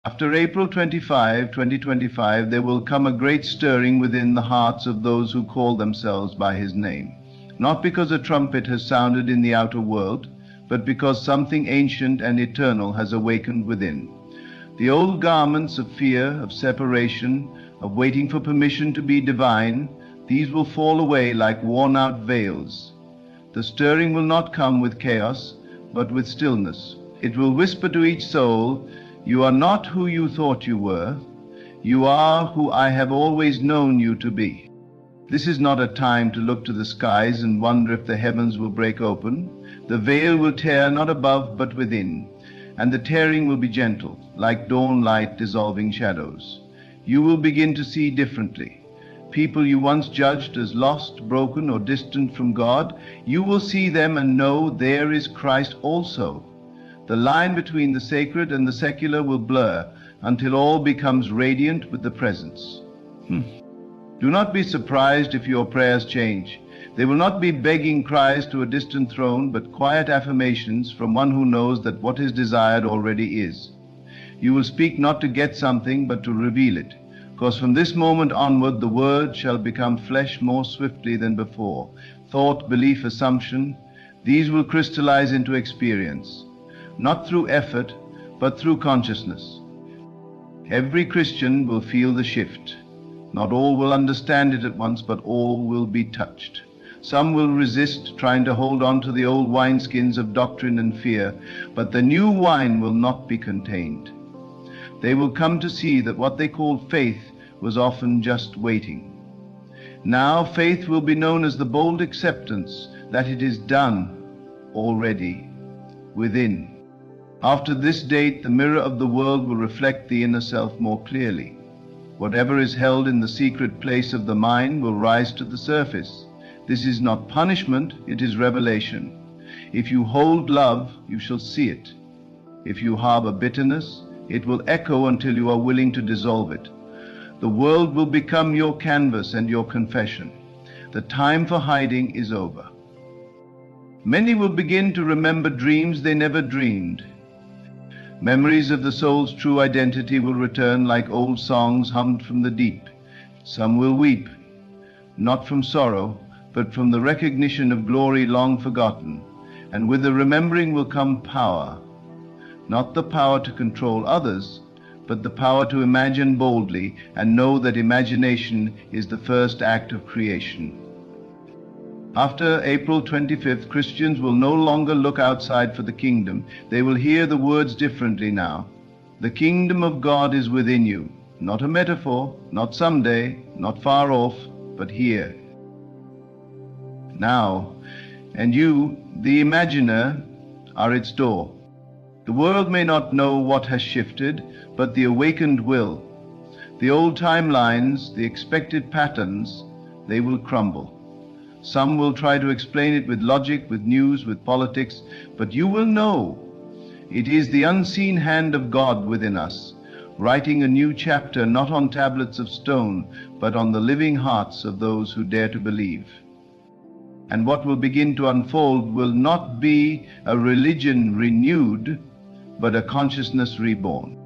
After April 25, 2025, there will come a great stirring within the hearts of those who call themselves by his name. Not because a trumpet has sounded in the outer world, but because something ancient and eternal has awakened within. The old garments of fear, of separation, of waiting for permission to be divine, these will fall away like worn-out veils. The stirring will not come with chaos, but with stillness. It will whisper to each soul, "You are not who you thought you were. You are who I have always known you to be." This is not a time to look to the skies and wonder if the heavens will break open. The veil will tear not above but within, and the tearing will be gentle, like dawn light dissolving shadows. You will begin to see differently. People you once judged as lost, broken, or distant from God, you will see them and know there is Christ also. The line between the sacred and the secular will blur until all becomes radiant with the presence. Do not be surprised if your prayers change. They will not be begging cries to a distant throne, but quiet affirmations from one who knows that what is desired already is. You will speak not to get something, but to reveal it. Because from this moment onward, the word shall become flesh more swiftly than before. Thought, belief, assumption, these will crystallize into experience, not through effort, but through consciousness. Every Christian will feel the shift. Not all will understand it at once, but all will be touched. Some will resist, trying to hold on to the old wineskins of doctrine and fear, but the new wine will not be contained. They will come to see that what they called faith was often just waiting. Now faith will be known as the bold acceptance that it is done already within. After this date, the mirror of the world will reflect the inner self more clearly. Whatever is held in the secret place of the mind will rise to the surface. This is not punishment, it is revelation. If you hold love, you shall see it. If you harbor bitterness, it will echo until you are willing to dissolve it. The world will become your canvas and your confession. The time for hiding is over. Many will begin to remember dreams they never dreamed. Memories of the soul's true identity will return like old songs hummed from the deep. Some will weep, not from sorrow, but from the recognition of glory long forgotten. And with the remembering will come power. Not the power to control others, but the power to imagine boldly and know that imagination is the first act of creation. After April 25th, Christians will no longer look outside for the kingdom. They will hear the words differently now. The kingdom of God is within you. Not a metaphor, not someday, not far off, but here. Now, and you, the imaginer, are its door. The world may not know what has shifted, but the awakened will. The old timelines, the expected patterns, they will crumble. Some will try to explain it with logic, with news, with politics, but you will know it is the unseen hand of God within us, writing a new chapter not on tablets of stone, but on the living hearts of those who dare to believe. And what will begin to unfold will not be a religion renewed, but a consciousness reborn.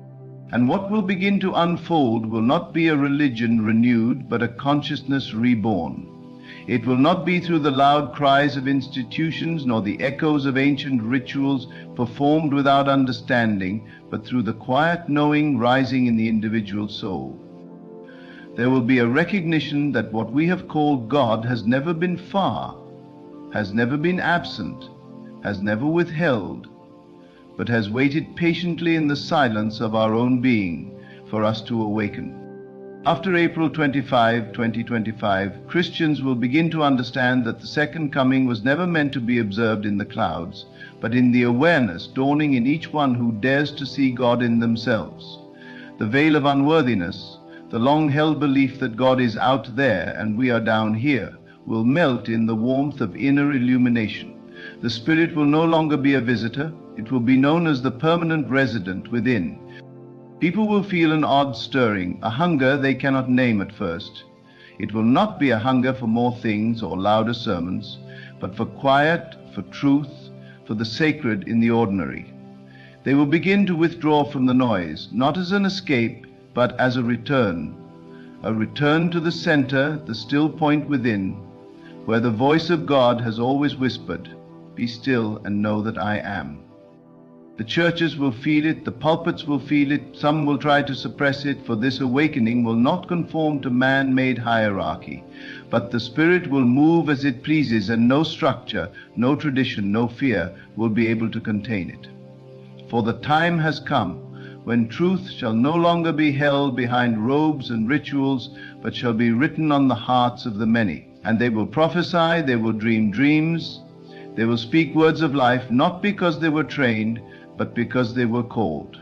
And what will begin to unfold will not be a religion renewed, but a consciousness reborn. It will not be through the loud cries of institutions, nor the echoes of ancient rituals performed without understanding, but through the quiet knowing rising in the individual soul. There will be a recognition that what we have called God has never been far, has never been absent, has never withheld, but has waited patiently in the silence of our own being for us to awaken. After April 25, 2025, Christians will begin to understand that the second coming was never meant to be observed in the clouds, but in the awareness dawning in each one who dares to see God in themselves. The veil of unworthiness, the long-held belief that God is out there and we are down here, will melt in the warmth of inner illumination. The Spirit will no longer be a visitor. It will be known as the permanent resident within. People will feel an odd stirring, a hunger they cannot name at first. It will not be a hunger for more things or louder sermons, but for quiet, for truth, for the sacred in the ordinary. They will begin to withdraw from the noise, not as an escape, but as a return to the center, the still point within, where the voice of God has always whispered, "Be still and know that I am." The churches will feel it, the pulpits will feel it, some will try to suppress it, for this awakening will not conform to man-made hierarchy, but the Spirit will move as it pleases, and no structure, no tradition, no fear will be able to contain it. For the time has come when truth shall no longer be held behind robes and rituals, but shall be written on the hearts of the many. And they will prophesy, they will dream dreams, they will speak words of life, not because they were trained, but because they were called.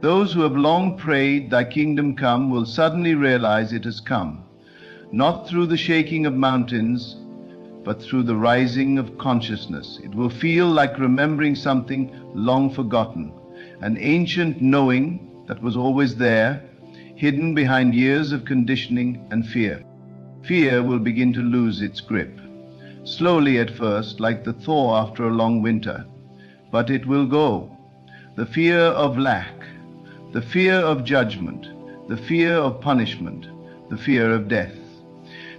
Those who have long prayed, "Thy kingdom come," will suddenly realize it has come, not through the shaking of mountains, but through the rising of consciousness. It will feel like remembering something long forgotten, an ancient knowing that was always there, hidden behind years of conditioning and fear. Fear will begin to lose its grip, slowly at first, like the thaw after a long winter. But it will go. The fear of lack, the fear of judgment, the fear of punishment, the fear of death.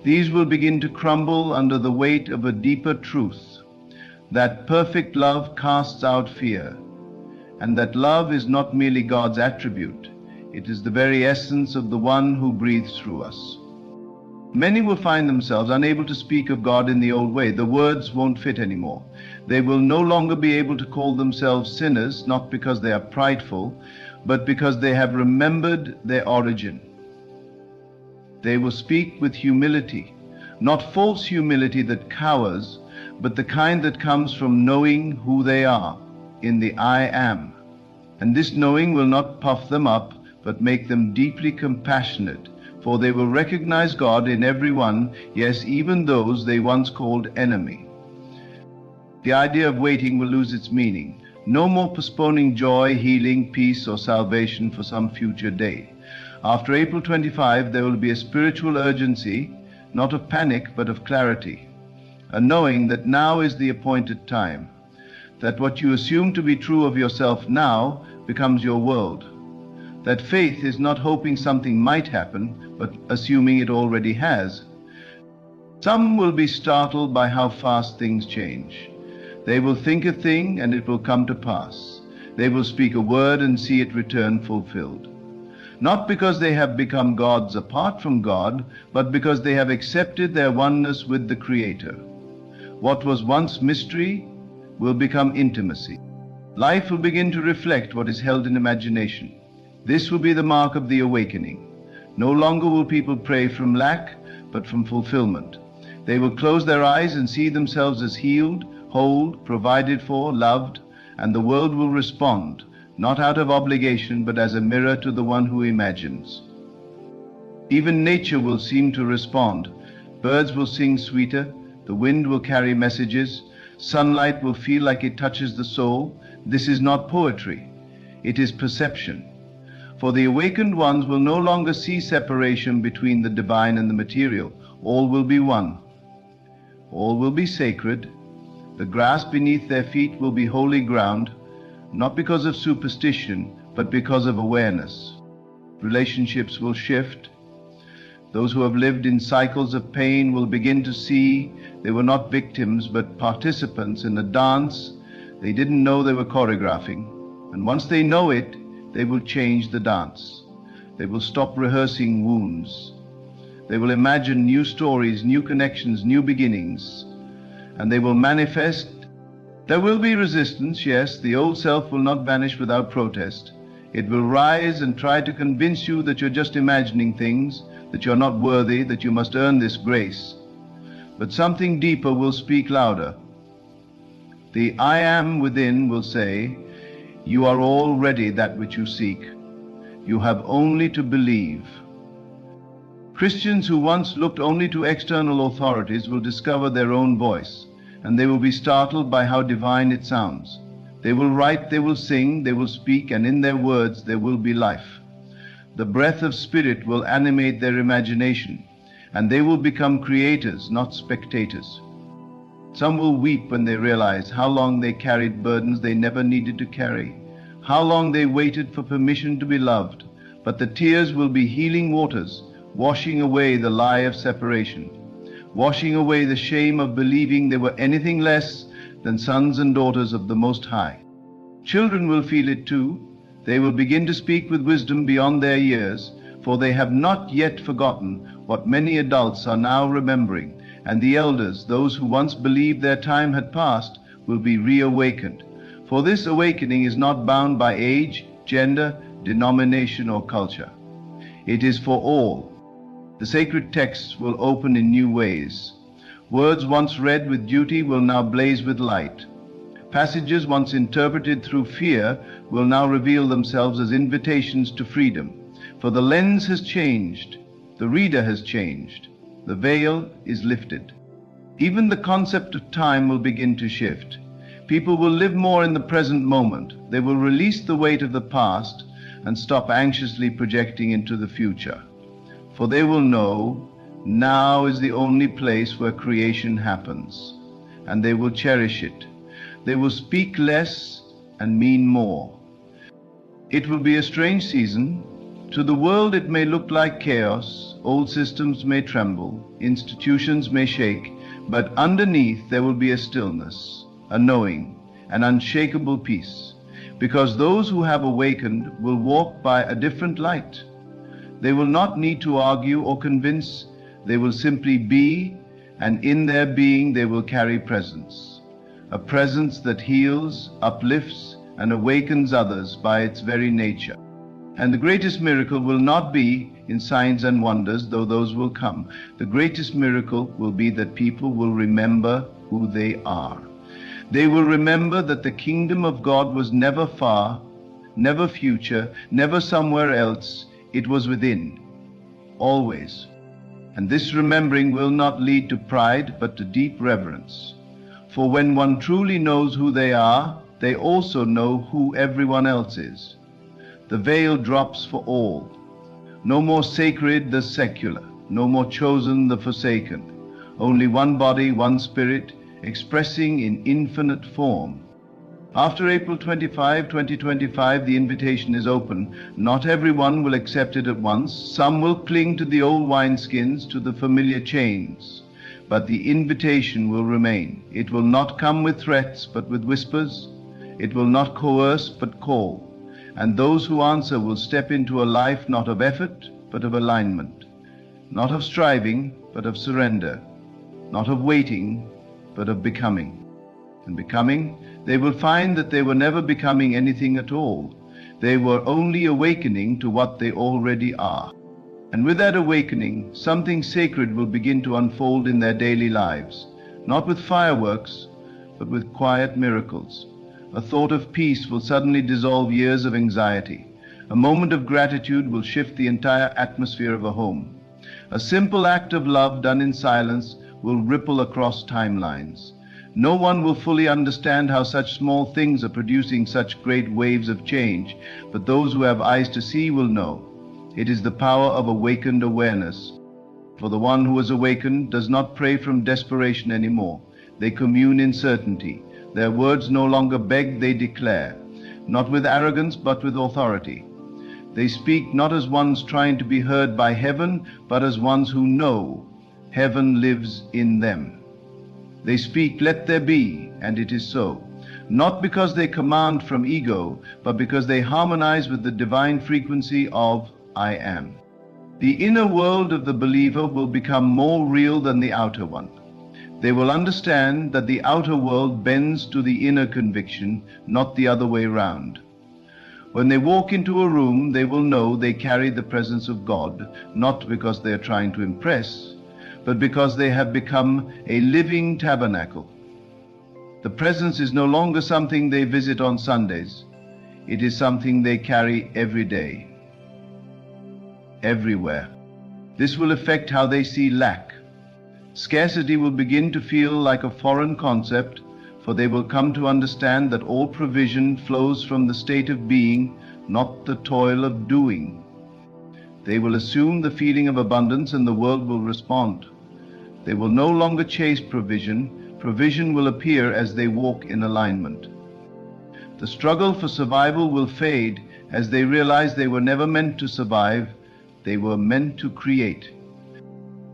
These will begin to crumble under the weight of a deeper truth, that perfect love casts out fear, and that love is not merely God's attribute, it is the very essence of the one who breathes through us. Many will find themselves unable to speak of God in the old way. The words won't fit anymore. They will no longer be able to call themselves sinners, not because they are prideful, but because they have remembered their origin. They will speak with humility, not false humility that cowers, but the kind that comes from knowing who they are in the I am. And this knowing will not puff them up, but make them deeply compassionate, for they will recognize God in everyone, yes, even those they once called enemy. The idea of waiting will lose its meaning. No more postponing joy, healing, peace, or salvation for some future day. After April 25, there will be a spiritual urgency, not of panic, but of clarity, a knowing that now is the appointed time, that what you assume to be true of yourself now becomes your world, that faith is not hoping something might happen, but assuming it already has. Some will be startled by how fast things change. They will think a thing and it will come to pass. They will speak a word and see it return fulfilled. Not because they have become gods apart from God, but because they have accepted their oneness with the Creator. What was once mystery will become intimacy. Life will begin to reflect what is held in imagination. This will be the mark of the awakening. No longer will people pray from lack, but from fulfillment. They will close their eyes and see themselves as healed, whole, provided for, loved, and the world will respond, not out of obligation, but as a mirror to the one who imagines. Even nature will seem to respond. Birds will sing sweeter, the wind will carry messages, sunlight will feel like it touches the soul. This is not poetry, it is perception. For the awakened ones will no longer see separation between the divine and the material. All will be one. All will be sacred. The grass beneath their feet will be holy ground, not because of superstition, but because of awareness. Relationships will shift. Those who have lived in cycles of pain will begin to see they were not victims, but participants in a dance they didn't know they were choreographing. And once they know it, they will change the dance. They will stop rehearsing wounds. They will imagine new stories, new connections, new beginnings, and they will manifest. There will be resistance, yes. The old self will not vanish without protest. It will rise and try to convince you that you're just imagining things, that you're not worthy, that you must earn this grace. But something deeper will speak louder. The I am within will say, you are already that which you seek. You have only to believe. Christians who once looked only to external authorities will discover their own voice, and they will be startled by how divine it sounds. They will write, they will sing, they will speak, and in their words there will be life. The breath of spirit will animate their imagination, and they will become creators, not spectators. Some will weep when they realize how long they carried burdens they never needed to carry, how long they waited for permission to be loved, but the tears will be healing waters, washing away the lie of separation, washing away the shame of believing they were anything less than sons and daughters of the Most High. Children will feel it too. They will begin to speak with wisdom beyond their years, for they have not yet forgotten what many adults are now remembering, and the elders, those who once believed their time had passed, will be reawakened. For this awakening is not bound by age, gender, denomination, or culture. It is for all. The sacred texts will open in new ways. Words once read with duty will now blaze with light. Passages once interpreted through fear will now reveal themselves as invitations to freedom. For the lens has changed, the reader has changed, the veil is lifted. Even the concept of time will begin to shift. People will live more in the present moment. They will release the weight of the past and stop anxiously projecting into the future. For they will know now is the only place where creation happens, and they will cherish it. They will speak less and mean more. It will be a strange season. To the world it may look like chaos, old systems may tremble, institutions may shake, but underneath there will be a stillness, a knowing, an unshakable peace, because those who have awakened will walk by a different light. They will not need to argue or convince, they will simply be, and in their being they will carry presence, a presence that heals, uplifts, and awakens others by its very nature. And the greatest miracle will not be in signs and wonders, though those will come. The greatest miracle will be that people will remember who they are. They will remember that the kingdom of God was never far, never future, never somewhere else. It was within, always. And this remembering will not lead to pride, but to deep reverence. For when one truly knows who they are, they also know who everyone else is. The veil drops for all. No more sacred the secular, no more chosen the forsaken. Only one body, one spirit, expressing in infinite form. After April 25, 2025, the invitation is open. Not everyone will accept it at once. Some will cling to the old wineskins, to the familiar chains. But the invitation will remain. It will not come with threats, but with whispers. It will not coerce, but call. And those who answer will step into a life not of effort, but of alignment. Not of striving, but of surrender. Not of waiting, but of becoming. And becoming, they will find that they were never becoming anything at all. They were only awakening to what they already are. And with that awakening, something sacred will begin to unfold in their daily lives, not with fireworks, but with quiet miracles. A thought of peace will suddenly dissolve years of anxiety. A moment of gratitude will shift the entire atmosphere of a home. A simple act of love done in silence will ripple across timelines. No one will fully understand how such small things are producing such great waves of change, but those who have eyes to see will know. It is the power of awakened awareness. For the one who is awakened does not pray from desperation anymore. They commune in certainty. Their words no longer beg, they declare, not with arrogance but with authority. They speak not as ones trying to be heard by heaven, but as ones who know heaven lives in them. They speak, let there be, and it is so. Not because they command from ego, but because they harmonize with the divine frequency of I am. The inner world of the believer will become more real than the outer one. They will understand that the outer world bends to the inner conviction, not the other way round. When they walk into a room, they will know they carry the presence of God, not because they are trying to impress, but because they have become a living tabernacle. The presence is no longer something they visit on Sundays. It is something they carry every day, everywhere. This will affect how they see lack. Scarcity will begin to feel like a foreign concept, for they will come to understand that all provision flows from the state of being, not the toil of doing. They will assume the feeling of abundance and the world will respond. They will no longer chase provision. Provision will appear as they walk in alignment. The struggle for survival will fade as they realize they were never meant to survive, they were meant to create.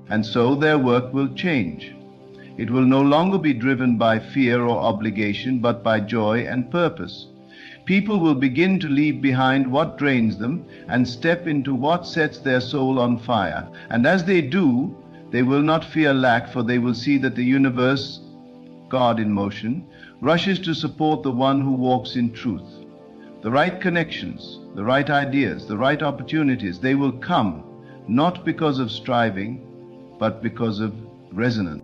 And so their work will change. It will no longer be driven by fear or obligation, but by joy and purpose. People will begin to leave behind what drains them and step into what sets their soul on fire. And as they do, they will not fear lack, for they will see that the universe, God in motion, rushes to support the one who walks in truth. The right connections, the right ideas, the right opportunities, they will come, not because of striving, but because of resonance.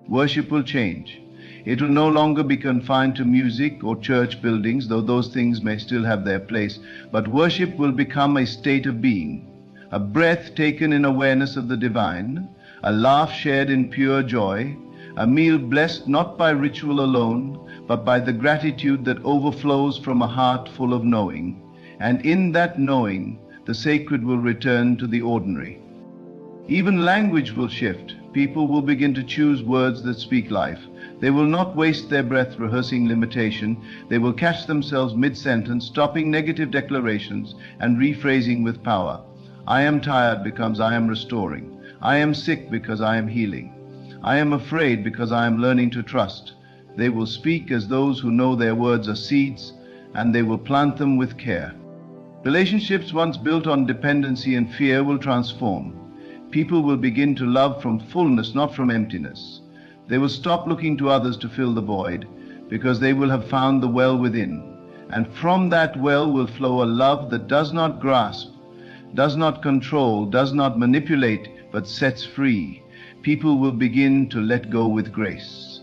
Worship will change. It will no longer be confined to music or church buildings, though those things may still have their place, but worship will become a state of being, a breath taken in awareness of the divine, a laugh shared in pure joy, a meal blessed not by ritual alone, but by the gratitude that overflows from a heart full of knowing. And in that knowing, the sacred will return to the ordinary. Even language will shift. People will begin to choose words that speak life. They will not waste their breath rehearsing limitation. They will catch themselves mid-sentence, stopping negative declarations and rephrasing with power. I am tired because I am restoring. I am sick because I am healing. I am afraid because I am learning to trust. They will speak as those who know their words are seeds, and they will plant them with care. Relationships once built on dependency and fear will transform. People will begin to love from fullness, not from emptiness. They will stop looking to others to fill the void, because they will have found the well within. And from that well will flow a love that does not grasp, does not control, does not manipulate, but sets free. People will begin to let go with grace.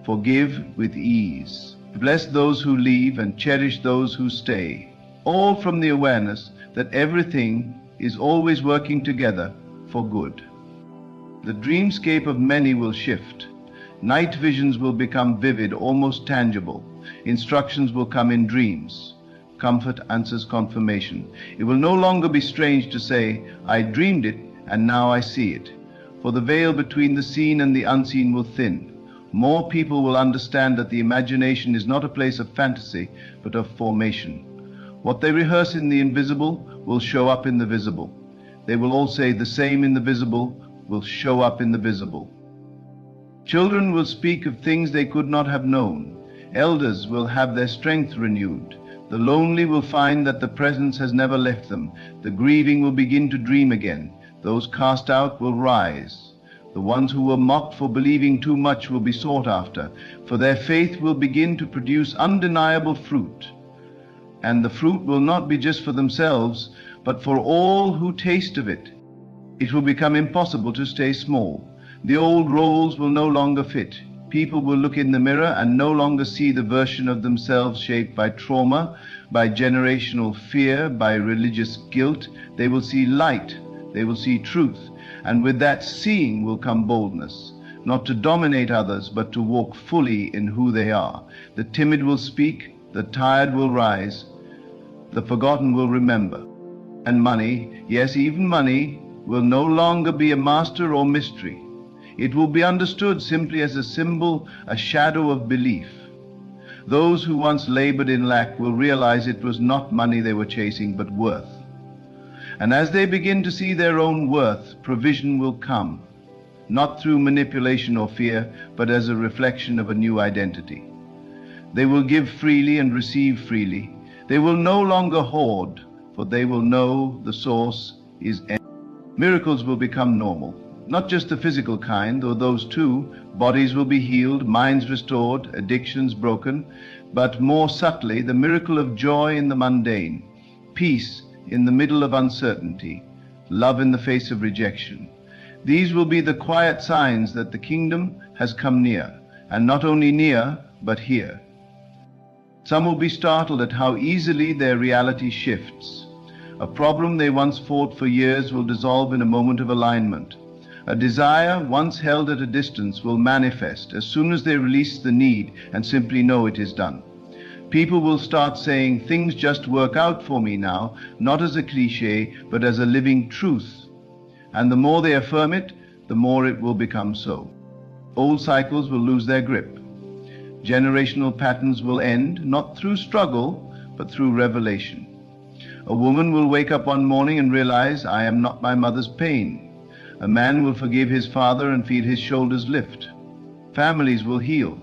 Forgive with ease. Bless those who leave and cherish those who stay. All from the awareness that everything is always working together for good. The dreamscape of many will shift. Night visions will become vivid, almost tangible. Instructions will come in dreams. Comfort answers confirmation. It will no longer be strange to say, I dreamed it and now I see it. For the veil between the seen and the unseen will thin. More people will understand that the imagination is not a place of fantasy, but of formation. What they rehearse in the invisible will show up in the visible. They will all say the same in the visible will show up in the visible. Children will speak of things they could not have known. Elders will have their strength renewed. The lonely will find that the presence has never left them. The grieving will begin to dream again. Those cast out will rise. The ones who were mocked for believing too much will be sought after, for their faith will begin to produce undeniable fruit. And the fruit will not be just for themselves, but for all who taste of it. It will become impossible to stay small. The old roles will no longer fit. People will look in the mirror and no longer see the version of themselves shaped by trauma, by generational fear, by religious guilt. They will see light. They will see truth. And with that seeing will come boldness, not to dominate others, but to walk fully in who they are. The timid will speak, the tired will rise, the forgotten will remember. And money, yes, even money, will no longer be a master or mystery. It will be understood simply as a symbol, a shadow of belief. Those who once labored in lack will realize it was not money they were chasing, but worth. And as they begin to see their own worth, provision will come, not through manipulation or fear, but as a reflection of a new identity. They will give freely and receive freely. They will no longer hoard, for they will know the source is empty. Miracles will become normal, not just the physical kind, though those too. Bodies will be healed, minds restored, addictions broken, but more subtly, the miracle of joy in the mundane, peace in the middle of uncertainty, love in the face of rejection. These will be the quiet signs that the kingdom has come near, and not only near, but here. Some will be startled at how easily their reality shifts. A problem they once fought for years will dissolve in a moment of alignment. A desire once held at a distance will manifest as soon as they release the need and simply know it is done. People will start saying, things just work out for me now, not as a cliche, but as a living truth. And the more they affirm it, the more it will become so. Old cycles will lose their grip. Generational patterns will end, not through struggle, but through revelation. A woman will wake up one morning and realize, I am not my mother's pain. A man will forgive his father and feel his shoulders lift. Families will heal,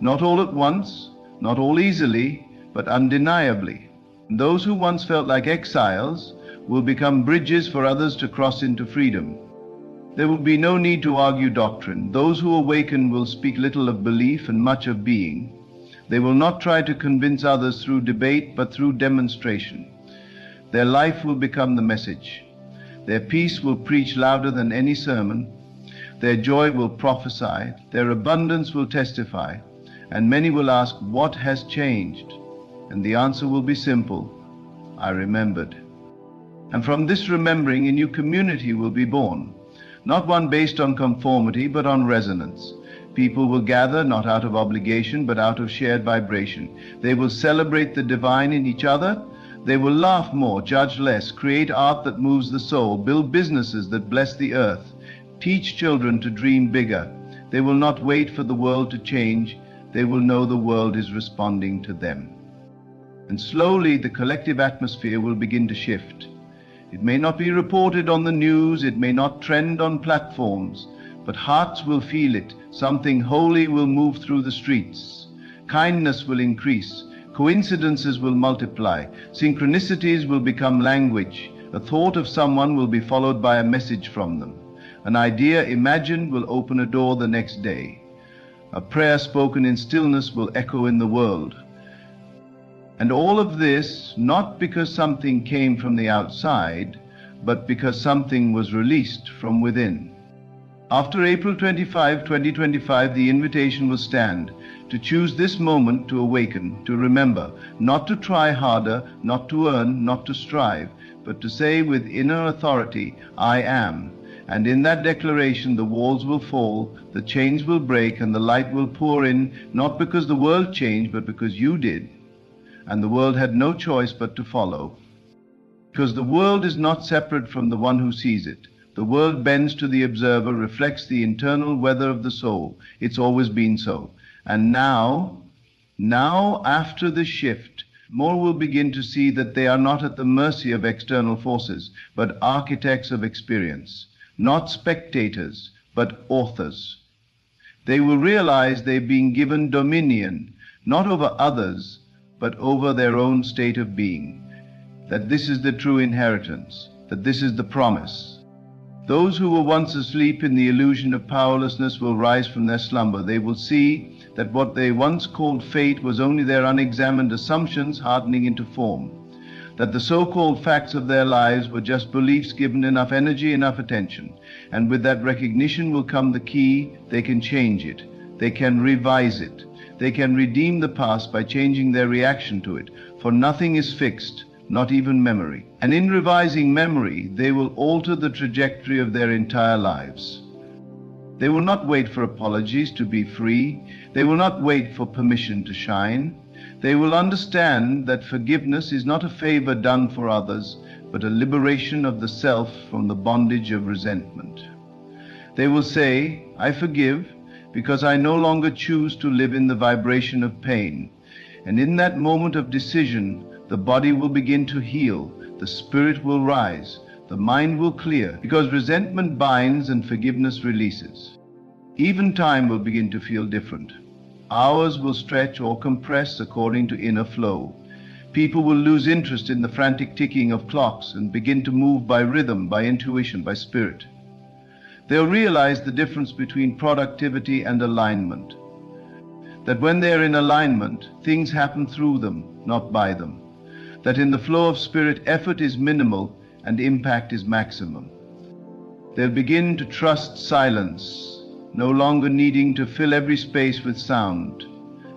not all at once, not all easily, but undeniably. And those who once felt like exiles will become bridges for others to cross into freedom. There will be no need to argue doctrine. Those who awaken will speak little of belief and much of being. They will not try to convince others through debate, but through demonstration. Their life will become the message. Their peace will preach louder than any sermon. Their joy will prophesy. Their abundance will testify. And many will ask, what has changed? And the answer will be simple, I remembered. And from this remembering, a new community will be born. Not one based on conformity, but on resonance. People will gather not out of obligation, but out of shared vibration. They will celebrate the divine in each other. They will laugh more, judge less, create art that moves the soul, build businesses that bless the earth, teach children to dream bigger. They will not wait for the world to change. They will know the world is responding to them. And slowly the collective atmosphere will begin to shift. It may not be reported on the news, it may not trend on platforms, but hearts will feel it. Something holy will move through the streets. Kindness will increase. Coincidences will multiply. Synchronicities will become language. A thought of someone will be followed by a message from them. An idea imagined will open a door the next day. A prayer spoken in stillness will echo in the world. And all of this, not because something came from the outside, but because something was released from within. After April 25, 2025, the invitation will stand to choose this moment to awaken, to remember, not to try harder, not to earn, not to strive, but to say with inner authority, I am. And in that declaration, the walls will fall, the chains will break, and the light will pour in, not because the world changed, but because you did. And the world had no choice but to follow. Because the world is not separate from the one who sees it. The world bends to the observer, reflects the internal weather of the soul. It's always been so. And now after the shift, more will begin to see that they are not at the mercy of external forces, but architects of experience. Not spectators, but authors. They will realize they've been given dominion, not over others, but over their own state of being. That this is the true inheritance, that this is the promise. Those who were once asleep in the illusion of powerlessness will rise from their slumber. They will see that what they once called fate was only their unexamined assumptions hardening into form. That the so-called facts of their lives were just beliefs given enough energy, enough attention. And with that recognition will come the key. They can change it. They can revise it. They can redeem the past by changing their reaction to it. For nothing is fixed, not even memory. And in revising memory, they will alter the trajectory of their entire lives. They will not wait for apologies to be free. They will not wait for permission to shine. They will understand that forgiveness is not a favor done for others, but a liberation of the self from the bondage of resentment. They will say, I forgive because I no longer choose to live in the vibration of pain. And in that moment of decision, the body will begin to heal, the spirit will rise, the mind will clear, because resentment binds and forgiveness releases. Even time will begin to feel different. Hours will stretch or compress according to inner flow. People will lose interest in the frantic ticking of clocks and begin to move by rhythm, by intuition, by spirit. They'll realize the difference between productivity and alignment. That when they're in alignment, things happen through them, not by them. That in the flow of spirit, effort is minimal and impact is maximum. They'll begin to trust silence, no longer needing to fill every space with sound,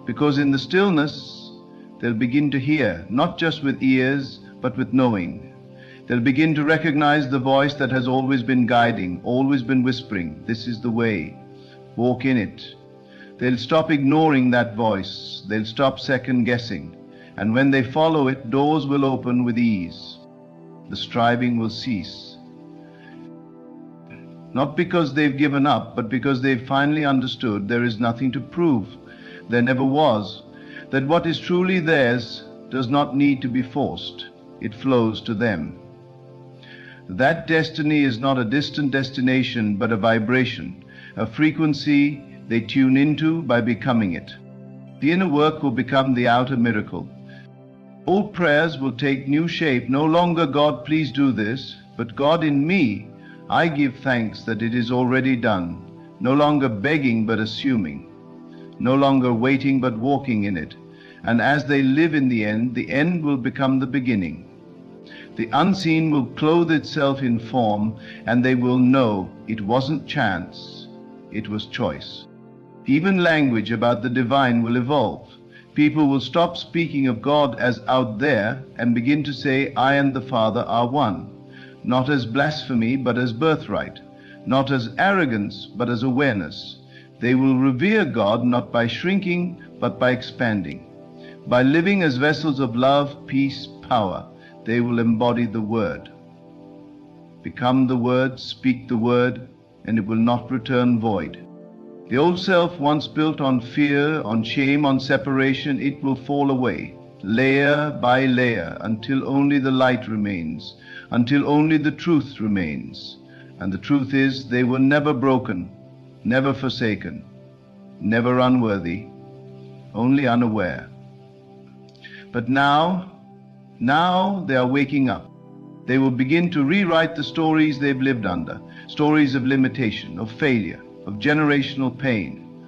because in the stillness, they'll begin to hear, not just with ears, but with knowing. They'll begin to recognize the voice that has always been guiding, always been whispering, this is the way, walk in it. They'll stop ignoring that voice, they'll stop second guessing, and when they follow it, doors will open with ease. The striving will cease. Not because they've given up, but because they've finally understood there is nothing to prove. there never was, that what is truly theirs does not need to be forced, it flows to them. That destiny is not a distant destination, but a vibration, a frequency they tune into by becoming it. The inner work will become the outer miracle. Old prayers will take new shape, no longer God please do this, but God in me, I give thanks that it is already done, no longer begging but assuming, no longer waiting but walking in it. And as they live in the end will become the beginning. The unseen will clothe itself in form, and they will know it wasn't chance, it was choice. Even language about the divine will evolve. People will stop speaking of God as out there and begin to say, I and the Father are one, not as blasphemy but as birthright, not as arrogance but as awareness. They will revere God not by shrinking but by expanding. By living as vessels of love, peace, power, they will embody the Word. Become the Word, speak the Word, and it will not return void. The old self, once built on fear, on shame, on separation, it will fall away, layer by layer, until only the light remains, until only the truth remains. And the truth is, they were never broken, never forsaken, never unworthy, only unaware. But now they are waking up. They will begin to rewrite the stories they've lived under, stories of limitation, of failure, of generational pain.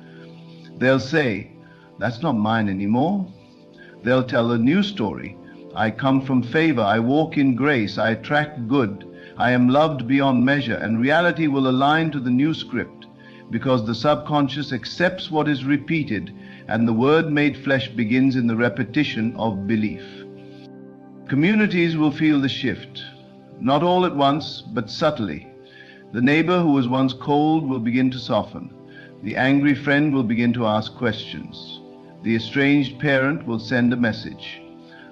They'll say, that's not mine anymore. They'll tell a new story. I come from favor, I walk in grace, I attract good, I am loved beyond measure, and reality will align to the new script, because the subconscious accepts what is repeated, and the Word made flesh begins in the repetition of belief. Communities will feel the shift, not all at once, but subtly. The neighbor who was once cold will begin to soften. The angry friend will begin to ask questions. The estranged parent will send a message,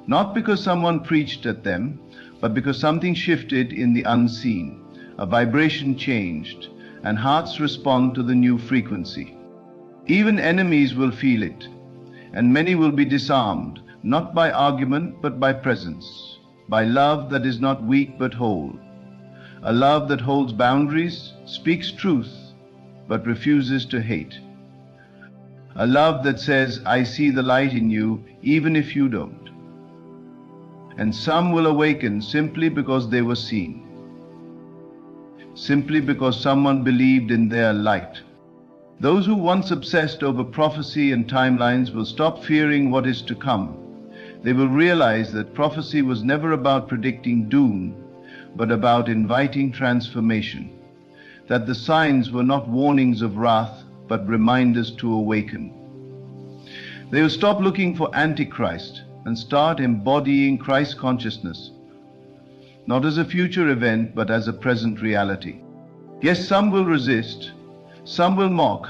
not because someone preached at them, but because something shifted in the unseen. A vibration changed, and hearts respond to the new frequency. Even enemies will feel it, and many will be disarmed, not by argument but by presence, by love that is not weak but whole, a love that holds boundaries, speaks truth, but refuses to hate, a love that says, I see the light in you even if you don't. And some will awaken simply because they were seen, simply because someone believed in their light. Those who once obsessed over prophecy and timelines will stop fearing what is to come. They will realize that prophecy was never about predicting doom, but about inviting transformation. That the signs were not warnings of wrath, but reminders to awaken. They will stop looking for Antichrist and start embodying Christ consciousness, not as a future event, but as a present reality. Yes, some will resist, some will mock,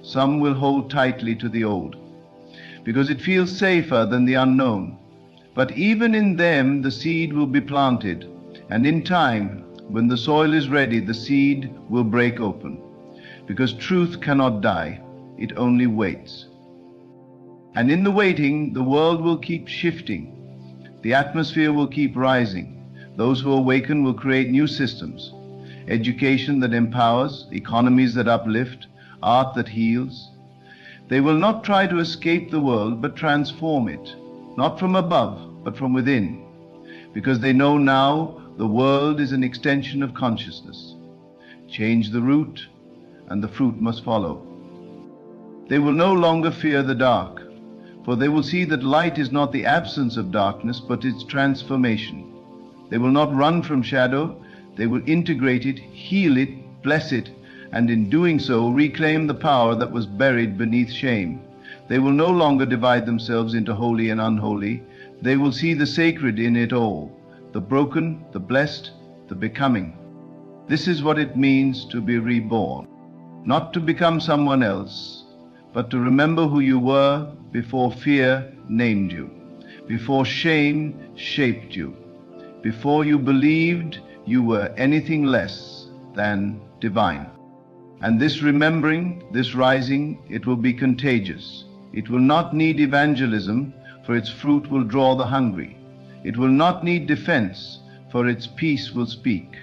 some will hold tightly to the old, because it feels safer than the unknown. But even in them the seed will be planted, and in time, when the soil is ready, the seed will break open, because truth cannot die, it only waits. And in the waiting, the world will keep shifting, the atmosphere will keep rising. Those who awaken will create new systems, education that empowers, economies that uplift, art that heals. They will not try to escape the world, but transform it, not from above, but from within, because they know now the world is an extension of consciousness. Change the root, and the fruit must follow. They will no longer fear the dark, for they will see that light is not the absence of darkness, but its transformation. They will not run from shadow, they will integrate it, heal it, bless it, and in doing so reclaim the power that was buried beneath shame. They will no longer divide themselves into holy and unholy. They will see the sacred in it all, the broken, the blessed, the becoming. This is what it means to be reborn, not to become someone else, but to remember who you were before fear named you, before shame shaped you, before you believed you were anything less than divine. And this remembering, this rising, it will be contagious. It will not need evangelism, for its fruit will draw the hungry. It will not need defense, for its peace will speak.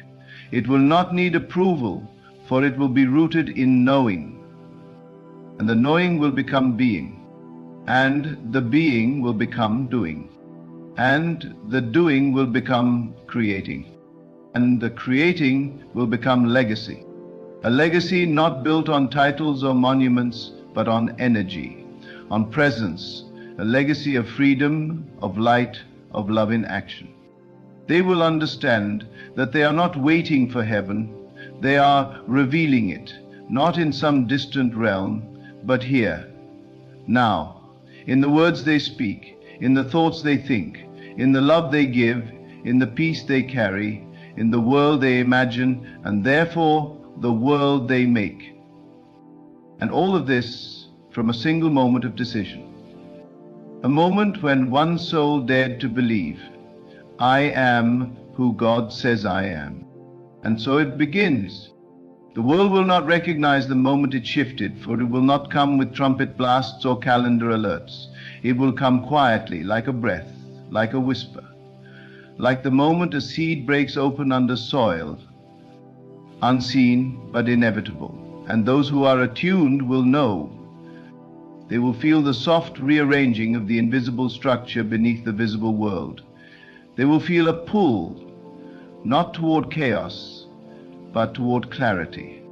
It will not need approval, for it will be rooted in knowing. And the knowing will become being, and the being will become doing, and the doing will become creating, and the creating will become legacy. A legacy not built on titles or monuments, but on energy, on presence, a legacy of freedom, of light, of love in action. They will understand that they are not waiting for heaven, they are revealing it, not in some distant realm, but here, now, in the words they speak, in the thoughts they think, in the love they give, in the peace they carry, in the world they imagine, and therefore the world they make. And all of this from a single moment of decision. A moment when one soul dared to believe, I am who God says I am. And so it begins. The world will not recognize the moment it shifted, for it will not come with trumpet blasts or calendar alerts. It will come quietly, like a breath, like a whisper, like the moment a seed breaks open under soil, unseen but inevitable. And those who are attuned will know. They will feel the soft rearranging of the invisible structure beneath the visible world. They will feel a pull, not toward chaos, but toward clarity.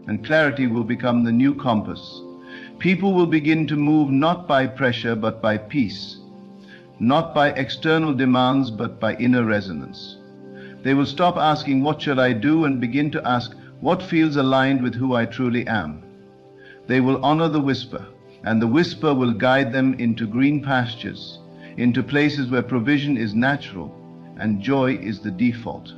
And clarity will become the new compass. People will begin to move not by pressure, but by peace, not by external demands, but by inner resonance. They will stop asking, what shall I do, and begin to ask, what feels aligned with who I truly am. They will honor the whisper, and the whisper will guide them into green pastures, into places where provision is natural and joy is the default.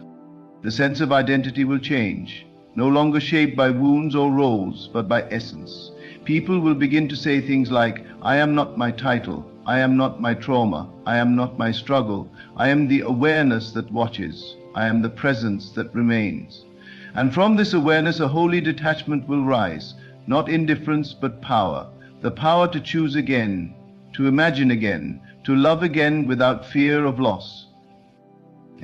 The sense of identity will change, no longer shaped by wounds or roles, but by essence. People will begin to say things like, I am not my title, I am not my trauma, I am not my struggle, I am the awareness that watches, I am the presence that remains. And from this awareness a holy detachment will rise, not indifference but power, the power to choose again, to imagine again, to love again without fear of loss.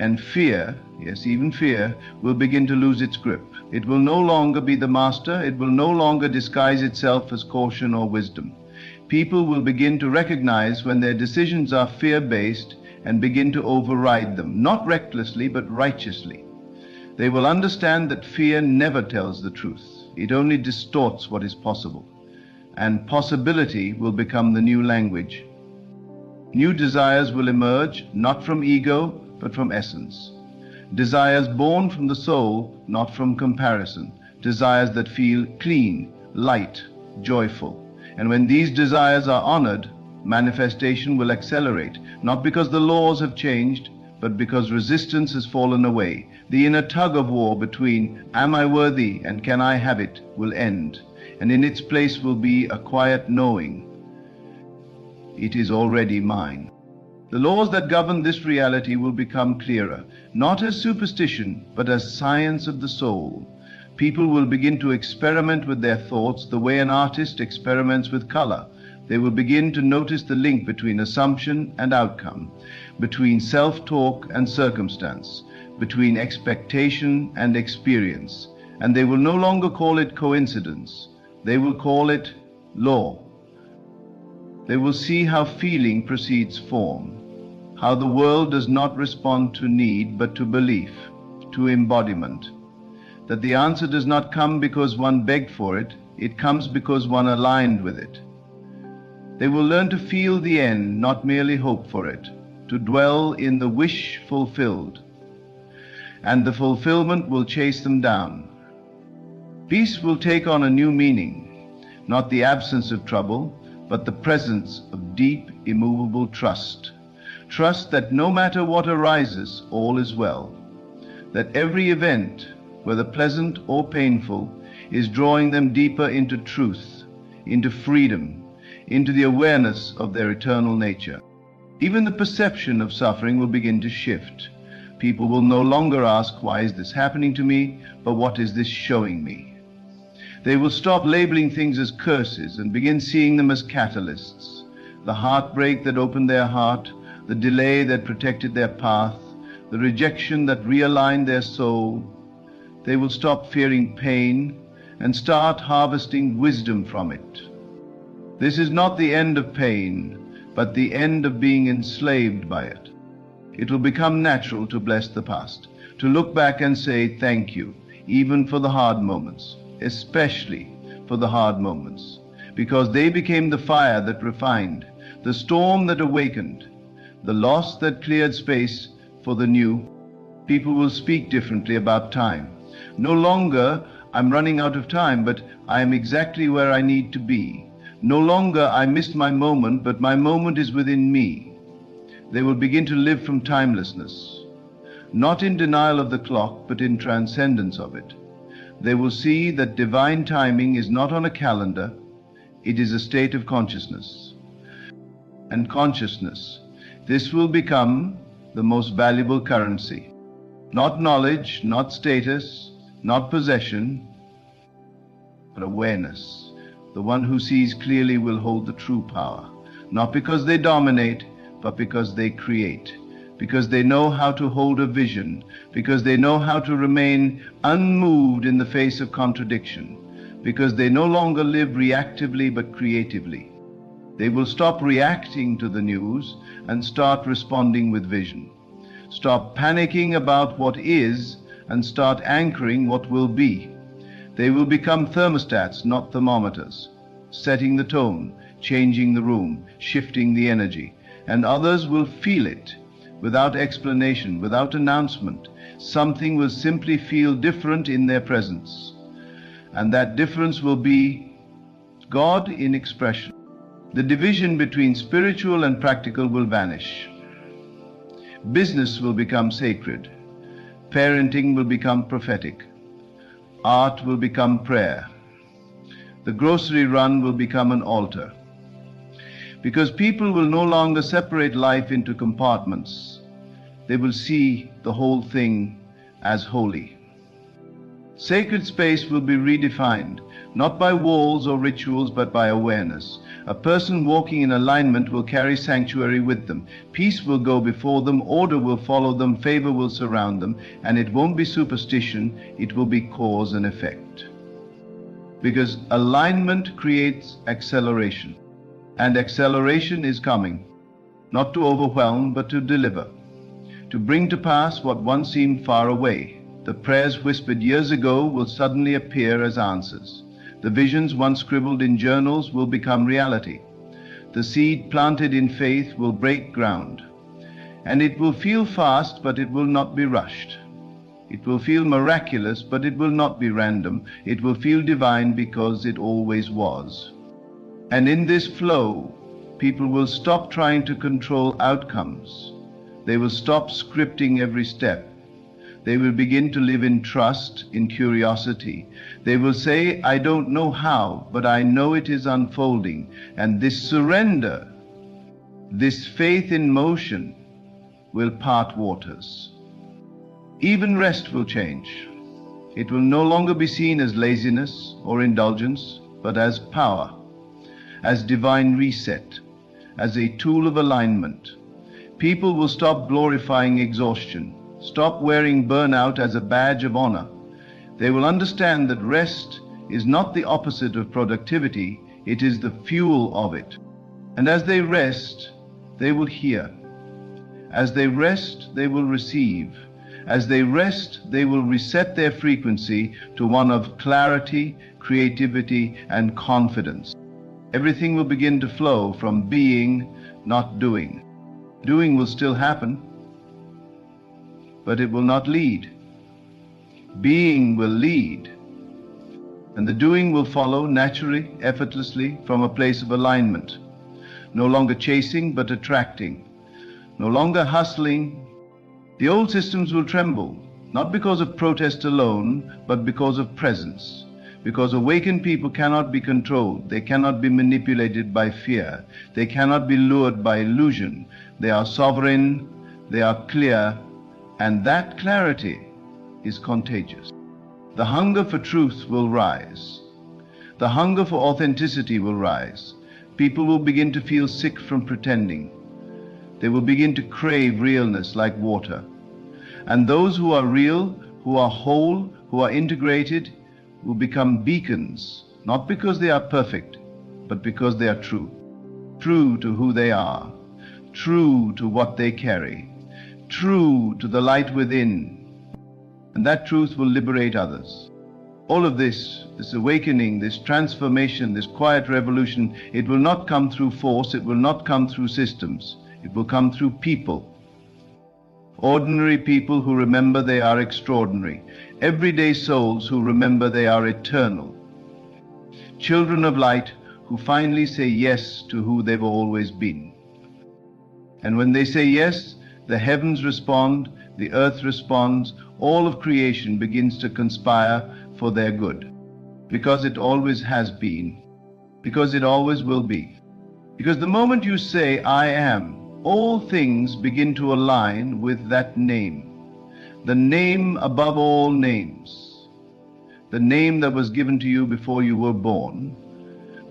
And fear, yes, even fear, will begin to lose its grip. It will no longer be the master. It will no longer disguise itself as caution or wisdom. People will begin to recognize when their decisions are fear-based and begin to override them, not recklessly, but righteously. They will understand that fear never tells the truth. It only distorts what is possible. And possibility will become the new language. New desires will emerge, not from ego, but from essence. Desires born from the soul, not from comparison. Desires that feel clean, light, joyful. And when these desires are honored, manifestation will accelerate, not because the laws have changed, but because resistance has fallen away. The inner tug of war between am I worthy and can I have it will end, and in its place will be a quiet knowing, it is already mine. The laws that govern this reality will become clearer, not as superstition, but as science of the soul. People will begin to experiment with their thoughts the way an artist experiments with color. They will begin to notice the link between assumption and outcome, between self-talk and circumstance, between expectation and experience. And they will no longer call it coincidence. They will call it law. They will see how feeling precedes form, how the world does not respond to need but to belief, to embodiment, that the answer does not come because one begged for it, it comes because one aligned with it. They will learn to feel the end, not merely hope for it, to dwell in the wish fulfilled, and the fulfillment will chase them down. Peace will take on a new meaning, not the absence of trouble, but the presence of deep, immovable trust. Trust that no matter what arises, all is well. That every event, whether pleasant or painful, is drawing them deeper into truth, into freedom, into the awareness of their eternal nature. Even the perception of suffering will begin to shift. People will no longer ask, why is this happening to me, but what is this showing me? They will stop labeling things as curses and begin seeing them as catalysts. The heartbreak that opened their heart, the delay that protected their path, the rejection that realigned their soul. They will stop fearing pain and start harvesting wisdom from it. This is not the end of pain, but the end of being enslaved by it. It will become natural to bless the past, to look back and say thank you, even for the hard moments, especially for the hard moments, because they became the fire that refined, the storm that awakened, the loss that cleared space for the new. People will speak differently about time. No longer, I'm running out of time, but I am exactly where I need to be. No longer, I missed my moment, but my moment is within me. They will begin to live from timelessness, not in denial of the clock, but in transcendence of it. They will see that divine timing is not on a calendar, it is a state of consciousness. And consciousness, this will become the most valuable currency. Not knowledge, not status, not possession, but awareness. The one who sees clearly will hold the true power, not because they dominate, but because they create, because they know how to hold a vision, because they know how to remain unmoved in the face of contradiction, because they no longer live reactively but creatively. They will stop reacting to the news and start responding with vision. Stop panicking about what is and start anchoring what will be. They will become thermostats, not thermometers, setting the tone, changing the room, shifting the energy. And others will feel it without explanation, without announcement. Something will simply feel different in their presence. And that difference will be God in expression. The division between spiritual and practical will vanish. Business will become sacred. Parenting will become prophetic. Art will become prayer. The grocery run will become an altar. Because people will no longer separate life into compartments. They will see the whole thing as holy. Sacred space will be redefined, not by walls or rituals, but by awareness. A person walking in alignment will carry sanctuary with them. Peace will go before them, order will follow them, favor will surround them, and it won't be superstition, it will be cause and effect. Because alignment creates acceleration. And acceleration is coming, not to overwhelm, but to deliver, to bring to pass what once seemed far away. The prayers whispered years ago will suddenly appear as answers. The visions once scribbled in journals will become reality. The seed planted in faith will break ground. And it will feel fast, but it will not be rushed. It will feel miraculous, but it will not be random. It will feel divine because it always was. And in this flow, people will stop trying to control outcomes. They will stop scripting every step. They will begin to live in trust, in curiosity. They will say, I don't know how, but I know it is unfolding. And this surrender, this faith in motion, will part waters. Even rest will change. It will no longer be seen as laziness or indulgence, but as power, as divine reset, as a tool of alignment. People will stop glorifying exhaustion, stop wearing burnout as a badge of honor. They will understand that rest is not the opposite of productivity, it is the fuel of it. And as they rest, they will hear. As they rest, they will receive. As they rest, they will reset their frequency to one of clarity, creativity, and confidence. Everything will begin to flow from being, not doing. Doing will still happen, but it will not lead. Being will lead, and the doing will follow naturally, effortlessly, from a place of alignment. No longer chasing, but attracting. No longer hustling. The old systems will tremble, not because of protest alone, but because of presence. Because awakened people cannot be controlled, they cannot be manipulated by fear, they cannot be lured by illusion. They are sovereign, they are clear, and that clarity is contagious. The hunger for truth will rise. The hunger for authenticity will rise. People will begin to feel sick from pretending. They will begin to crave realness like water. And those who are real, who are whole, who are integrated, will become beacons, not because they are perfect, but because they are true. True to who they are, true to what they carry, true to the light within. And that truth will liberate others. All of this awakening, this transformation, this quiet revolution, it will not come through force, it will not come through systems. It will come through people. Ordinary people who remember they are extraordinary. Everyday souls who remember they are eternal. Children of light who finally say yes to who they've always been. And when they say yes, the heavens respond, the earth responds, all of creation begins to conspire for their good. Because it always has been. Because it always will be. Because the moment you say, I am, all things begin to align with that name. The name above all names. The name that was given to you before you were born.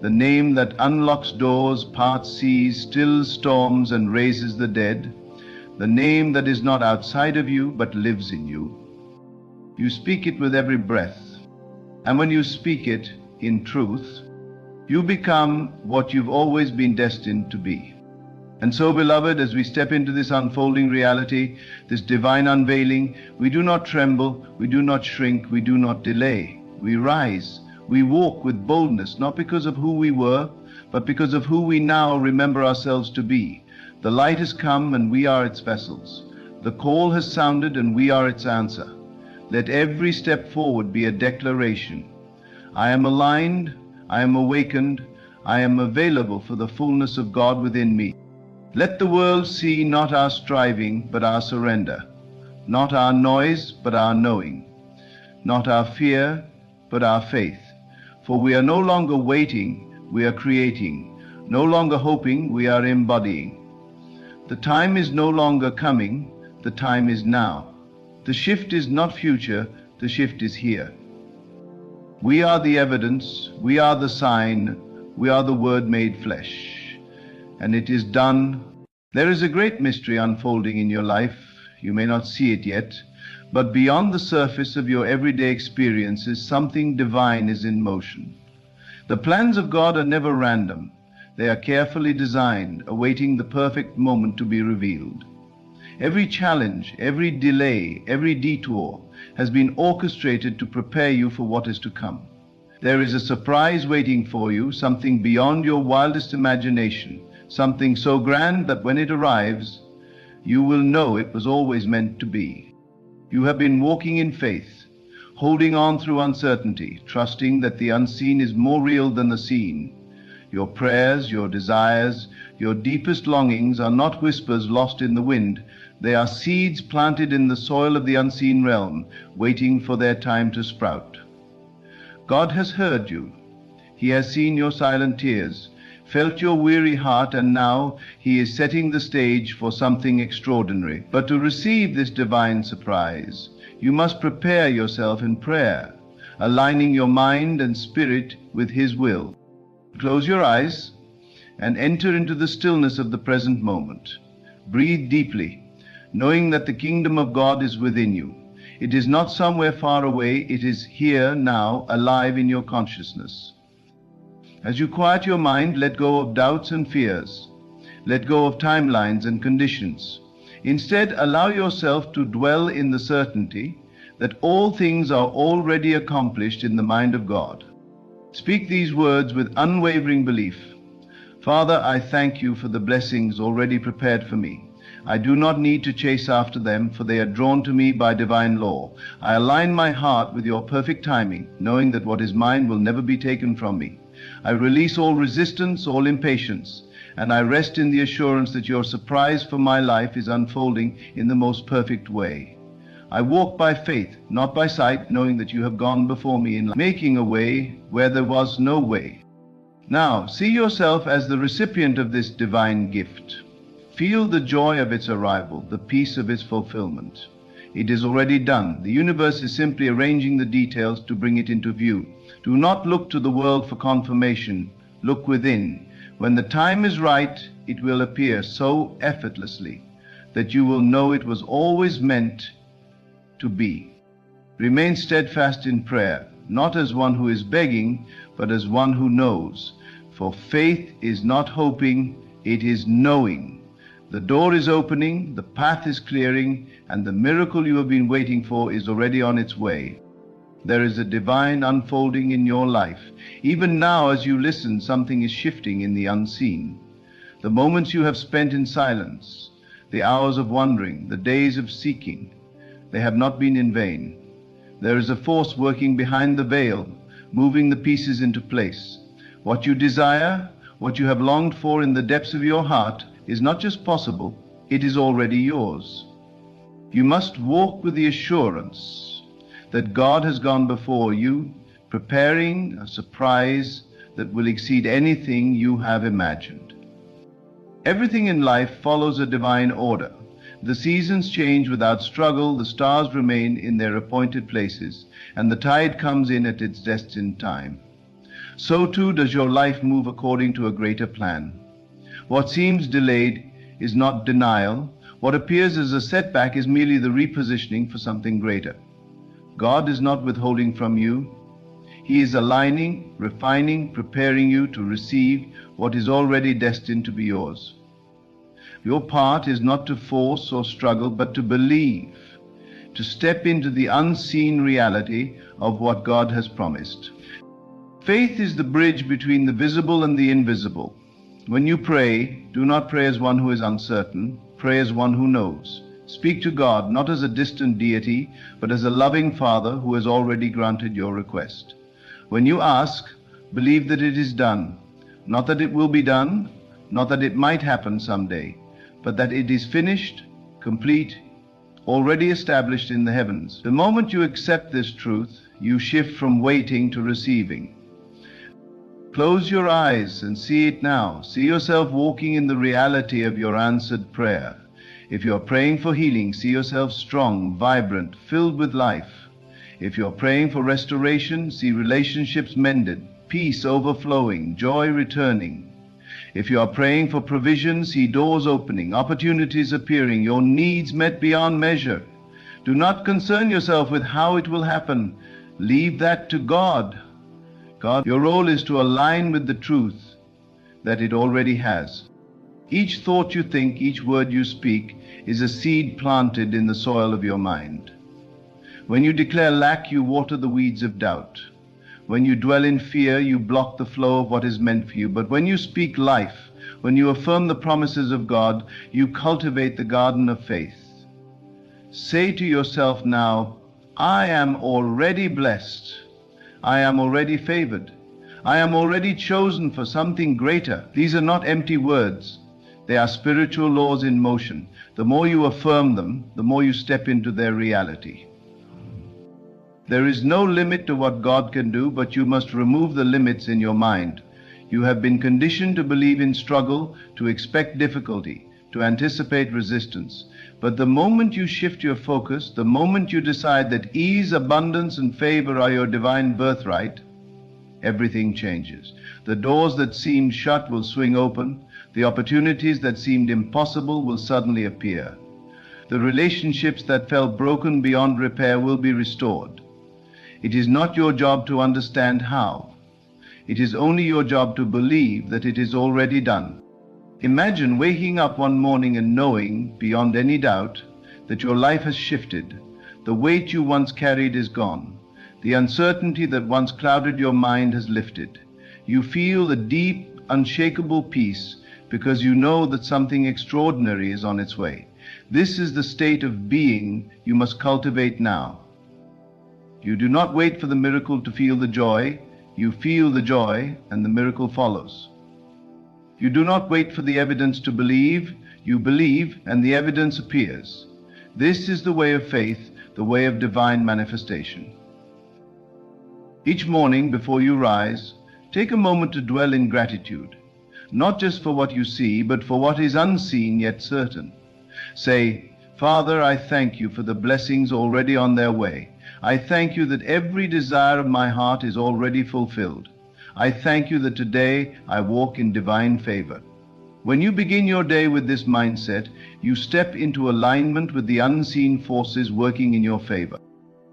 The name that unlocks doors, parts seas, stills storms, and raises the dead. The name that is not outside of you, but lives in you. You speak it with every breath. And when you speak it in truth, you become what you've always been destined to be. And so, beloved, as we step into this unfolding reality, this divine unveiling, we do not tremble, we do not shrink, we do not delay. We rise, we walk with boldness, not because of who we were, but because of who we now remember ourselves to be. The light has come and we are its vessels. The call has sounded and we are its answer. Let every step forward be a declaration. I am aligned, I am awakened, I am available for the fullness of God within me. Let the world see not our striving, but our surrender, not our noise, but our knowing, not our fear, but our faith. For we are no longer waiting, we are creating, no longer hoping, we are embodying. The time is no longer coming, the time is now. The shift is not future, the shift is here. We are the evidence, we are the sign, we are the Word made flesh. And it is done. There is a great mystery unfolding in your life. You may not see it yet, but beyond the surface of your everyday experiences, something divine is in motion. The plans of God are never random. They are carefully designed, awaiting the perfect moment to be revealed. Every challenge, every delay, every detour has been orchestrated to prepare you for what is to come. There is a surprise waiting for you, something beyond your wildest imagination. Something so grand that when it arrives, you will know it was always meant to be. You have been walking in faith, holding on through uncertainty, trusting that the unseen is more real than the seen. Your prayers, your desires, your deepest longings are not whispers lost in the wind. They are seeds planted in the soil of the unseen realm, waiting for their time to sprout. God has heard you. He has seen your silent tears, felt your weary heart, and now He is setting the stage for something extraordinary. But to receive this divine surprise, you must prepare yourself in prayer, aligning your mind and spirit with His will. Close your eyes and enter into the stillness of the present moment. Breathe deeply, knowing that the kingdom of God is within you. It is not somewhere far away, it is here now, alive in your consciousness. As you quiet your mind, let go of doubts and fears. Let go of timelines and conditions. Instead, allow yourself to dwell in the certainty that all things are already accomplished in the mind of God. Speak these words with unwavering belief. Father, I thank you for the blessings already prepared for me. I do not need to chase after them, for they are drawn to me by divine law. I align my heart with your perfect timing, knowing that what is mine will never be taken from me. I release all resistance, all impatience, and I rest in the assurance that your surprise for my life is unfolding in the most perfect way. I walk by faith, not by sight, knowing that you have gone before me in making a way where there was no way. Now, see yourself as the recipient of this divine gift. Feel the joy of its arrival, the peace of its fulfillment. It is already done. The universe is simply arranging the details to bring it into view. Do not look to the world for confirmation. Look within. When the time is right, it will appear so effortlessly that you will know it was always meant to be. Remain steadfast in prayer, not as one who is begging, but as one who knows. For faith is not hoping, it is knowing. The door is opening, the path is clearing, and the miracle you have been waiting for is already on its way. There is a divine unfolding in your life. Even now, as you listen, something is shifting in the unseen. The moments you have spent in silence, the hours of wondering, the days of seeking, they have not been in vain. There is a force working behind the veil, moving the pieces into place. What you desire, what you have longed for in the depths of your heart, is not just possible, it is already yours. You must walk with the assurance that God has gone before you, preparing a surprise that will exceed anything you have imagined. Everything in life follows a divine order. The seasons change without struggle, the stars remain in their appointed places, and the tide comes in at its destined time. So too does your life move according to a greater plan. What seems delayed is not denial. What appears as a setback is merely the repositioning for something greater. God is not withholding from you. He is aligning, refining, preparing you to receive what is already destined to be yours. Your part is not to force or struggle, but to believe, to step into the unseen reality of what God has promised. Faith is the bridge between the visible and the invisible. When you pray, do not pray as one who is uncertain, pray as one who knows. Speak to God not as a distant deity, but as a loving Father who has already granted your request. When you ask, believe that it is done, not that it will be done, not that it might happen someday, but that it is finished, complete, already established in the heavens. The moment you accept this truth, you shift from waiting to receiving. Close your eyes and see it now. See yourself walking in the reality of your answered prayer. If you're praying for healing, see yourself strong, vibrant, filled with life. If you're praying for restoration, see relationships mended, peace overflowing, joy returning. If you are praying for provision, see doors opening, opportunities appearing, your needs met beyond measure. Do not concern yourself with how it will happen. Leave that to God. God, your role is to align with the truth that it already has. Each thought you think, each word you speak, is a seed planted in the soil of your mind. When you declare lack, you water the weeds of doubt. When you dwell in fear, you block the flow of what is meant for you. But when you speak life, when you affirm the promises of God, you cultivate the garden of faith. Say to yourself now, I am already blessed. I am already favored. I am already chosen for something greater. These are not empty words. They are spiritual laws in motion. The more you affirm them, the more you step into their reality. There is no limit to what God can do, but you must remove the limits in your mind. You have been conditioned to believe in struggle, to expect difficulty, to anticipate resistance. But the moment you shift your focus, the moment you decide that ease, abundance, and favor are your divine birthright, everything changes. The doors that seemed shut will swing open. The opportunities that seemed impossible will suddenly appear. The relationships that felt broken beyond repair will be restored. It is not your job to understand how. It is only your job to believe that it is already done. Imagine waking up one morning and knowing, beyond any doubt, that your life has shifted. The weight you once carried is gone. The uncertainty that once clouded your mind has lifted. You feel a deep, unshakable peace because you know that something extraordinary is on its way. This is the state of being you must cultivate now. You do not wait for the miracle to feel the joy. You feel the joy, and the miracle follows. You do not wait for the evidence to believe. You believe, and the evidence appears. This is the way of faith, the way of divine manifestation. Each morning before you rise, take a moment to dwell in gratitude, not just for what you see, but for what is unseen yet certain. Say, Father, I thank you for the blessings already on their way. I thank you that every desire of my heart is already fulfilled. I thank you that today I walk in divine favor. When you begin your day with this mindset, you step into alignment with the unseen forces working in your favor.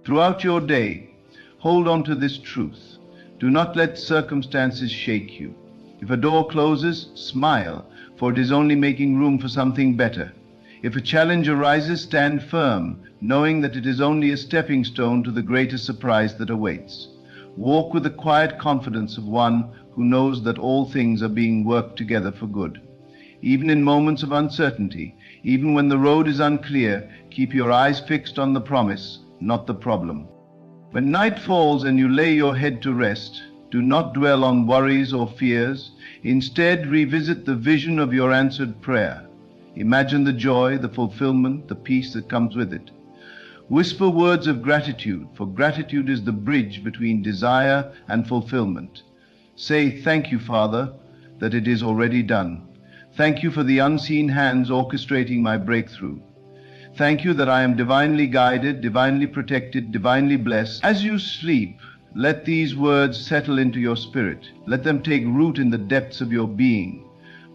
Throughout your day, hold on to this truth. Do not let circumstances shake you. If a door closes, smile, for it is only making room for something better. If a challenge arises, stand firm, knowing that it is only a stepping stone to the greater surprise that awaits. Walk with the quiet confidence of one who knows that all things are being worked together for good. Even in moments of uncertainty, even when the road is unclear, keep your eyes fixed on the promise, not the problem. When night falls and you lay your head to rest, do not dwell on worries or fears. Instead, revisit the vision of your answered prayer. Imagine the joy, the fulfillment, the peace that comes with it. Whisper words of gratitude, for gratitude is the bridge between desire and fulfillment. Say, "Thank you, Father, that it is already done. Thank you for the unseen hands orchestrating my breakthrough. Thank you that I am divinely guided, divinely protected, divinely blessed." As you sleep, let these words settle into your spirit. Let them take root in the depths of your being.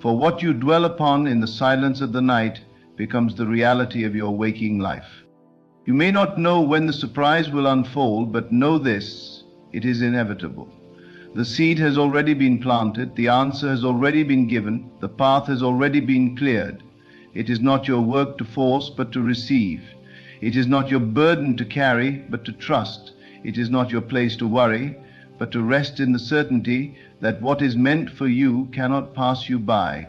For what you dwell upon in the silence of the night becomes the reality of your waking life. You may not know when the surprise will unfold, but know this, it is inevitable. The seed has already been planted, the answer has already been given, the path has already been cleared. It is not your work to force, but to receive. It is not your burden to carry, but to trust. It is not your place to worry, but to rest in the certainty that what is meant for you cannot pass you by.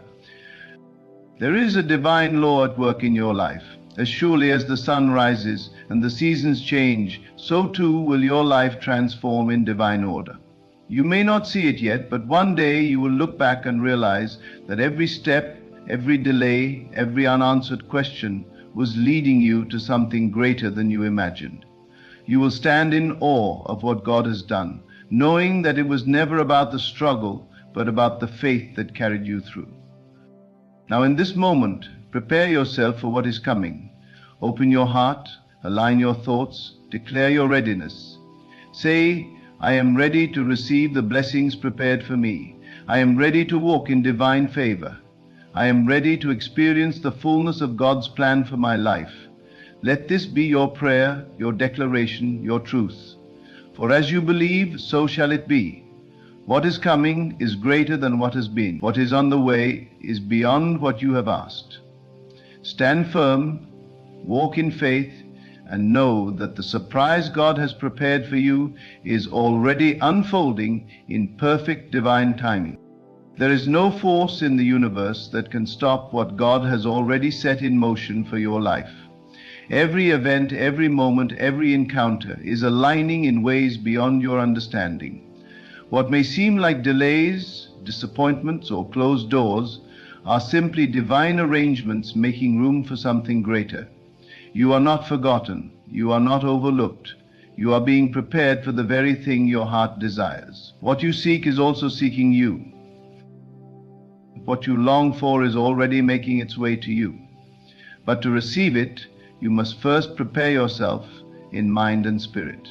There is a divine law at work in your life. As surely as the sun rises and the seasons change, so too will your life transform in divine order. You may not see it yet, but one day you will look back and realize that every step, every delay, every unanswered question was leading you to something greater than you imagined. You will stand in awe of what God has done, knowing that it was never about the struggle, but about the faith that carried you through. Now in this moment, prepare yourself for what is coming. Open your heart, align your thoughts, declare your readiness. Say, "I am ready to receive the blessings prepared for me. I am ready to walk in divine favor. I am ready to experience the fullness of God's plan for my life." Let this be your prayer, your declaration, your truth. For as you believe, so shall it be. What is coming is greater than what has been. What is on the way is beyond what you have asked. Stand firm, walk in faith, and know that the surprise God has prepared for you is already unfolding in perfect divine timing. There is no force in the universe that can stop what God has already set in motion for your life. Every event, every moment, every encounter is aligning in ways beyond your understanding. What may seem like delays, disappointments, or closed doors are simply divine arrangements making room for something greater. You are not forgotten. You are not overlooked. You are being prepared for the very thing your heart desires. What you seek is also seeking you. What you long for is already making its way to you. But to receive it, you must first prepare yourself in mind and spirit.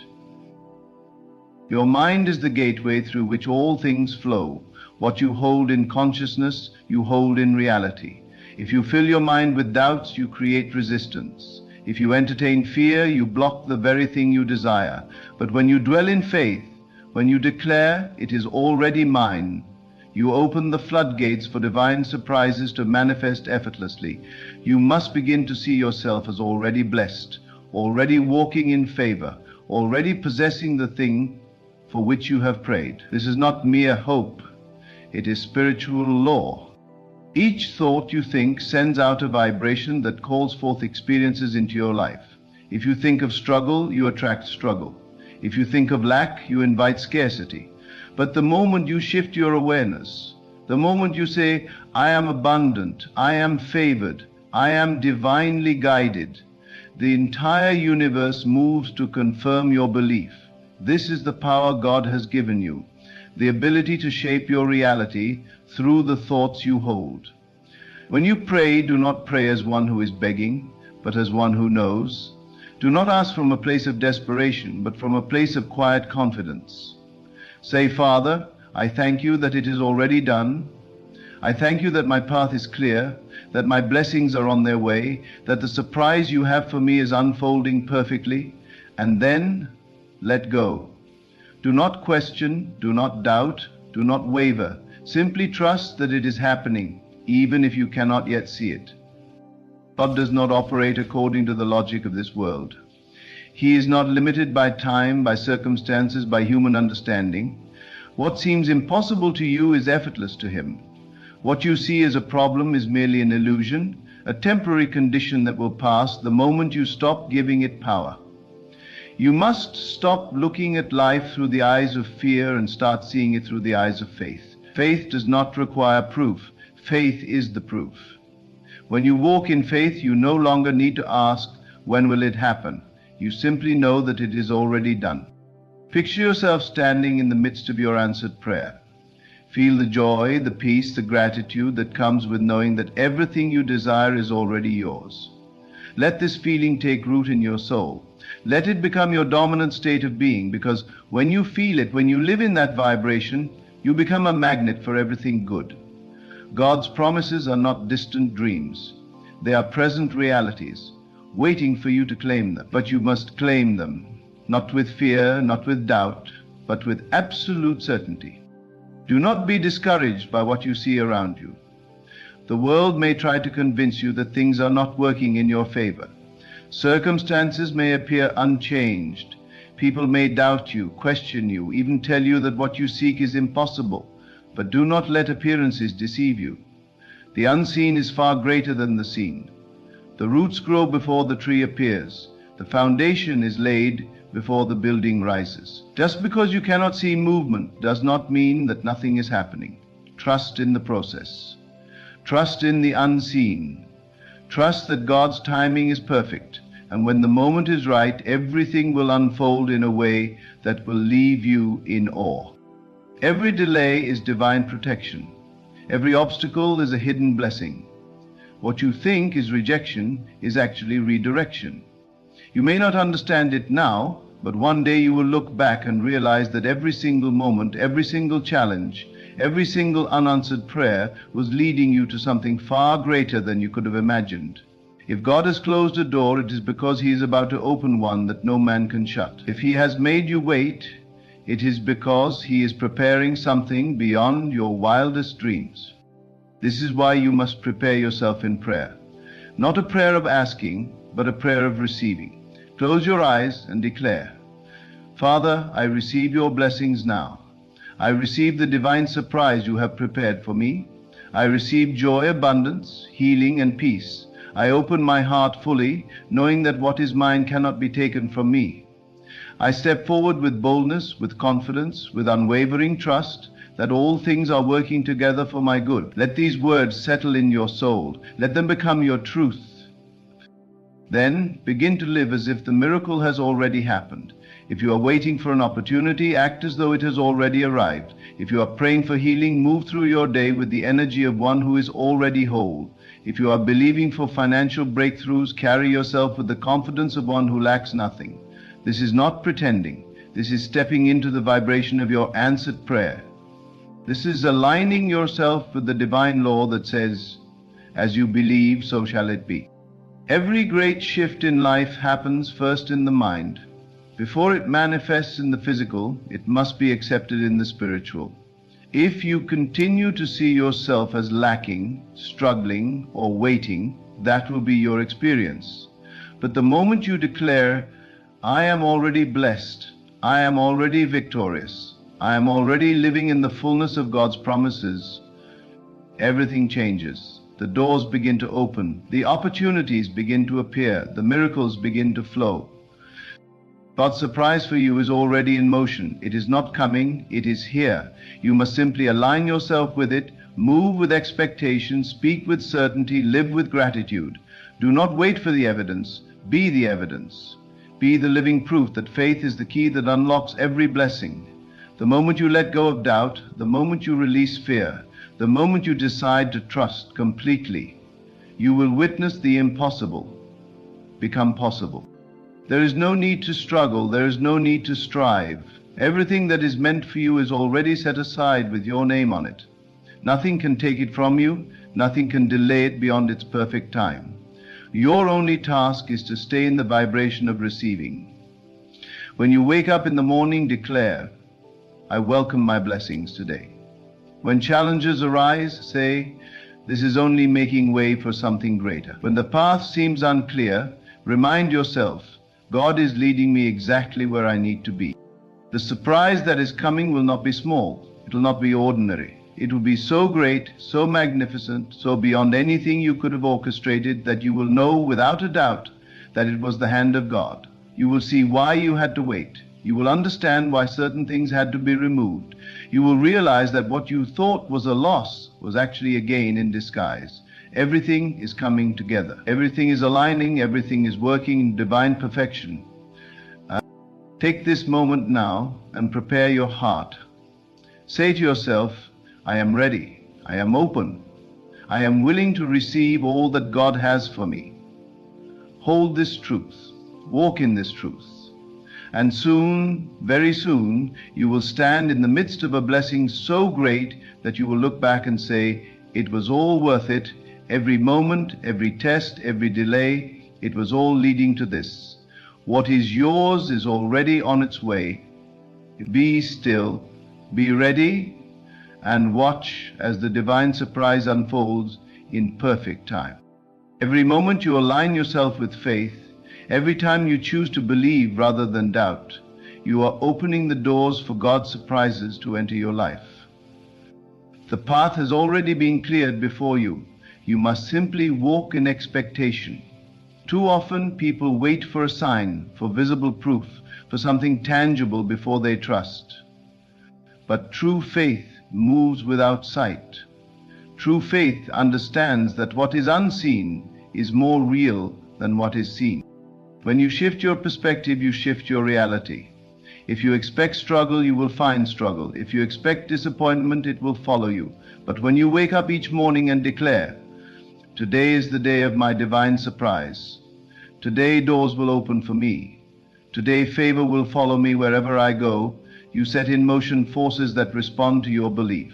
Your mind is the gateway through which all things flow. What you hold in consciousness, you hold in reality. If you fill your mind with doubts, you create resistance. If you entertain fear, you block the very thing you desire. But when you dwell in faith, when you declare, "It is already mine," you open the floodgates for divine surprises to manifest effortlessly. You must begin to see yourself as already blessed, already walking in favor, already possessing the thing for which you have prayed. This is not mere hope. It is spiritual law. Each thought you think sends out a vibration that calls forth experiences into your life. If you think of struggle, you attract struggle. If you think of lack, you invite scarcity. But the moment you shift your awareness, the moment you say, "I am abundant, I am favored, I am divinely guided," the entire universe moves to confirm your belief. This is the power God has given you, the ability to shape your reality through the thoughts you hold. When you pray, do not pray as one who is begging, but as one who knows. Do not ask from a place of desperation, but from a place of quiet confidence. Say, Father, I thank you that it is already done. I thank you that my path is clear, that my blessings are on their way, that the surprise you have for me is unfolding perfectly. And then let go. Do not question, do not doubt, do not waver. Simply trust that it is happening, even if you cannot yet see it. God does not operate according to the logic of this world. He is not limited by time, by circumstances, by human understanding. What seems impossible to you is effortless to him. What you see as a problem is merely an illusion, a temporary condition that will pass the moment you stop giving it power. You must stop looking at life through the eyes of fear and start seeing it through the eyes of faith. Faith does not require proof. Faith is the proof. When you walk in faith, you no longer need to ask, when will it happen? You simply know that it is already done. Picture yourself standing in the midst of your answered prayer. Feel the joy, the peace, the gratitude that comes with knowing that everything you desire is already yours. Let this feeling take root in your soul. Let it become your dominant state of being, because when you feel it, when you live in that vibration, you become a magnet for everything good. God's promises are not distant dreams. They are present realities, waiting for you to claim them. But you must claim them, not with fear, not with doubt, but with absolute certainty. Do not be discouraged by what you see around you. The world may try to convince you that things are not working in your favor. Circumstances may appear unchanged. People may doubt you, question you, even tell you that what you seek is impossible. But do not let appearances deceive you. The unseen is far greater than the seen. The roots grow before the tree appears. The foundation is laid before the building rises. Just because you cannot see movement does not mean that nothing is happening. Trust in the process. Trust in the unseen. Trust that God's timing is perfect, and when the moment is right, everything will unfold in a way that will leave you in awe. Every delay is divine protection. Every obstacle is a hidden blessing. What you think is rejection is actually redirection. You may not understand it now, but one day you will look back and realize that every single moment, every single challenge, every single unanswered prayer was leading you to something far greater than you could have imagined. If God has closed a door, it is because he is about to open one that no man can shut. If he has made you wait, it is because he is preparing something beyond your wildest dreams. This is why you must prepare yourself in prayer. Not a prayer of asking, but a prayer of receiving. Close your eyes and declare, Father, I receive your blessings now. I receive the divine surprise you have prepared for me. I receive joy, abundance, healing, and peace. I open my heart fully, knowing that what is mine cannot be taken from me. I step forward with boldness, with confidence, with unwavering trust that all things are working together for my good. Let these words settle in your soul. Let them become your truth. Then begin to live as if the miracle has already happened. If you are waiting for an opportunity, act as though it has already arrived. If you are praying for healing, move through your day with the energy of one who is already whole. If you are believing for financial breakthroughs, carry yourself with the confidence of one who lacks nothing. This is not pretending. This is stepping into the vibration of your answered prayer. This is aligning yourself with the divine law that says, as you believe, so shall it be. Every great shift in life happens first in the mind. Before it manifests in the physical, it must be accepted in the spiritual. If you continue to see yourself as lacking, struggling, or waiting, that will be your experience. But the moment you declare, I am already blessed, I am already victorious, I am already living in the fullness of God's promises, everything changes. The doors begin to open, the opportunities begin to appear, the miracles begin to flow. God's surprise for you is already in motion. It is not coming, it is here. You must simply align yourself with it, move with expectation, speak with certainty, live with gratitude. Do not wait for the evidence, be the evidence. Be the living proof that faith is the key that unlocks every blessing. The moment you let go of doubt, the moment you release fear, the moment you decide to trust completely, you will witness the impossible. become possible. There is no need to struggle, there is no need to strive. Everything that is meant for you is already set aside with your name on it. Nothing can take it from you, nothing can delay it beyond its perfect time. Your only task is to stay in the vibration of receiving. When you wake up in the morning, declare, I welcome my blessings today. When challenges arise, say, this is only making way for something greater. When the path seems unclear, remind yourself, God is leading me exactly where I need to be. The surprise that is coming will not be small. It will not be ordinary. It will be so great, so magnificent, so beyond anything you could have orchestrated that you will know without a doubt that it was the hand of God. You will see why you had to wait. You will understand why certain things had to be removed. You will realize that what you thought was a loss was actually a gain in disguise. Everything is coming together. Everything is aligning. Everything is working in divine perfection. Take this moment now and prepare your heart. Say to yourself, I am ready. I am open. I am willing to receive all that God has for me. Hold this truth. Walk in this truth. And soon, very soon, you will stand in the midst of a blessing so great that you will look back and say, it was all worth it. Every moment, every test, every delay, it was all leading to this. What is yours is already on its way. Be still, be ready, and watch as the divine surprise unfolds in perfect time. Every moment you align yourself with faith, every time you choose to believe rather than doubt, you are opening the doors for God's surprises to enter your life. The path has already been cleared before you. You must simply walk in expectation. Too often people wait for a sign, for visible proof, for something tangible before they trust. But true faith moves without sight. True faith understands that what is unseen is more real than what is seen. When you shift your perspective, you shift your reality. If you expect struggle, you will find struggle. If you expect disappointment, it will follow you. But when you wake up each morning and declare, today is the day of my divine surprise. Today doors will open for me. Today favor will follow me wherever I go. You set in motion forces that respond to your belief.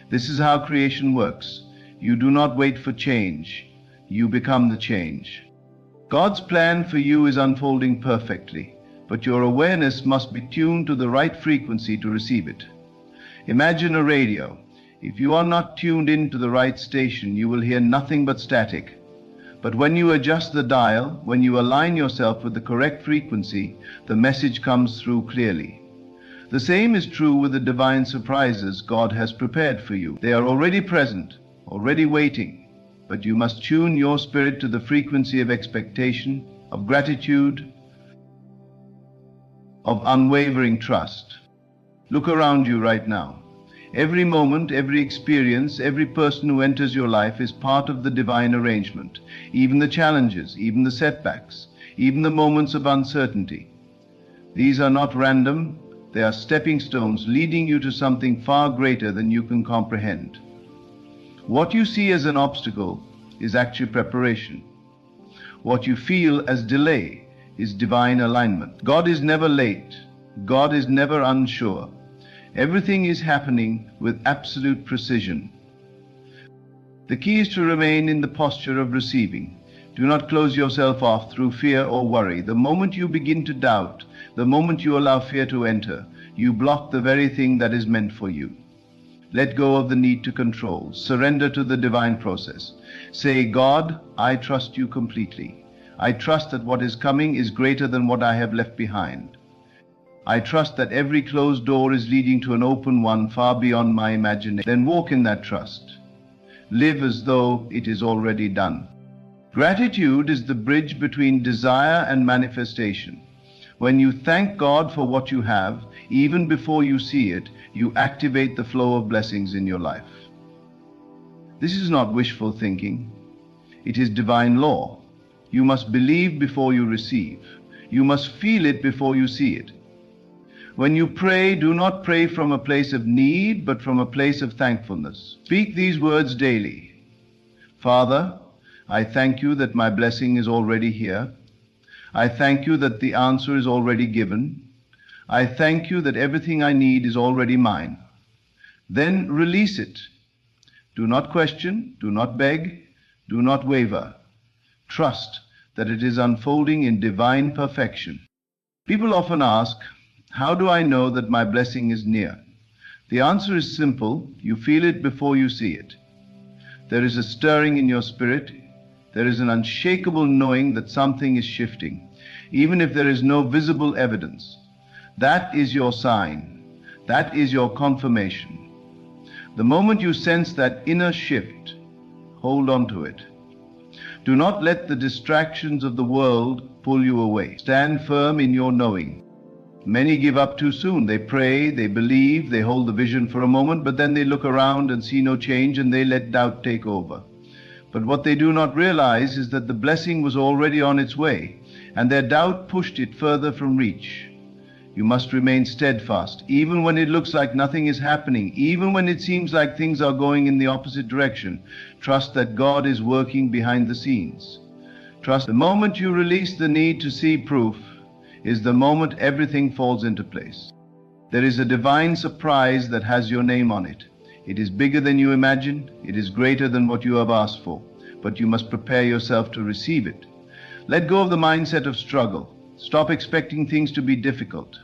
This is how creation works. You do not wait for change. You become the change. God's plan for you is unfolding perfectly, but your awareness must be tuned to the right frequency to receive it. Imagine a radio. If you are not tuned into the right station, you will hear nothing but static. But when you adjust the dial, when you align yourself with the correct frequency, the message comes through clearly. The same is true with the divine surprises God has prepared for you. They are already present, already waiting, but you must tune your spirit to the frequency of expectation, of gratitude, of unwavering trust. Look around you right now. Every moment, every experience, every person who enters your life is part of the divine arrangement. Even the challenges, even the setbacks, even the moments of uncertainty. These are not random. They are stepping stones leading you to something far greater than you can comprehend. What you see as an obstacle is actually preparation. What you feel as delay is divine alignment. God is never late. God is never unsure. Everything is happening with absolute precision. The key is to remain in the posture of receiving. Do not close yourself off through fear or worry. The moment you begin to doubt, the moment you allow fear to enter, you block the very thing that is meant for you. Let go of the need to control. Surrender to the divine process. Say, God, I trust you completely. I trust that what is coming is greater than what I have left behind. I trust that every closed door is leading to an open one far beyond my imagination. Then walk in that trust. Live as though it is already done. Gratitude is the bridge between desire and manifestation. When you thank God for what you have, even before you see it, you activate the flow of blessings in your life. This is not wishful thinking. It is divine law. You must believe before you receive. You must feel it before you see it. When you pray, do not pray from a place of need, but from a place of thankfulness. Speak these words daily. Father, I thank you that my blessing is already here. I thank you that the answer is already given. I thank you that everything I need is already mine. Then release it. Do not question, do not beg, do not waver. Trust that it is unfolding in divine perfection. People often ask, how do I know that my blessing is near? The answer is simple. You feel it before you see it. There is a stirring in your spirit. There is an unshakable knowing that something is shifting, even if there is no visible evidence. That is your sign. That is your confirmation. The moment you sense that inner shift, hold on to it. Do not let the distractions of the world pull you away. Stand firm in your knowing. Many give up too soon. They pray, they believe, they hold the vision for a moment, but then they look around and see no change and they let doubt take over. But what they do not realize is that the blessing was already on its way, and their doubt pushed it further from reach. You must remain steadfast, even when it looks like nothing is happening, even when it seems like things are going in the opposite direction. Trust that God is working behind the scenes. Trust the moment you release the need to see proof is the moment everything falls into place. There is a divine surprise that has your name on it. It is bigger than you imagine. It is greater than what you have asked for, but you must prepare yourself to receive it. Let go of the mindset of struggle. Stop expecting things to be difficult.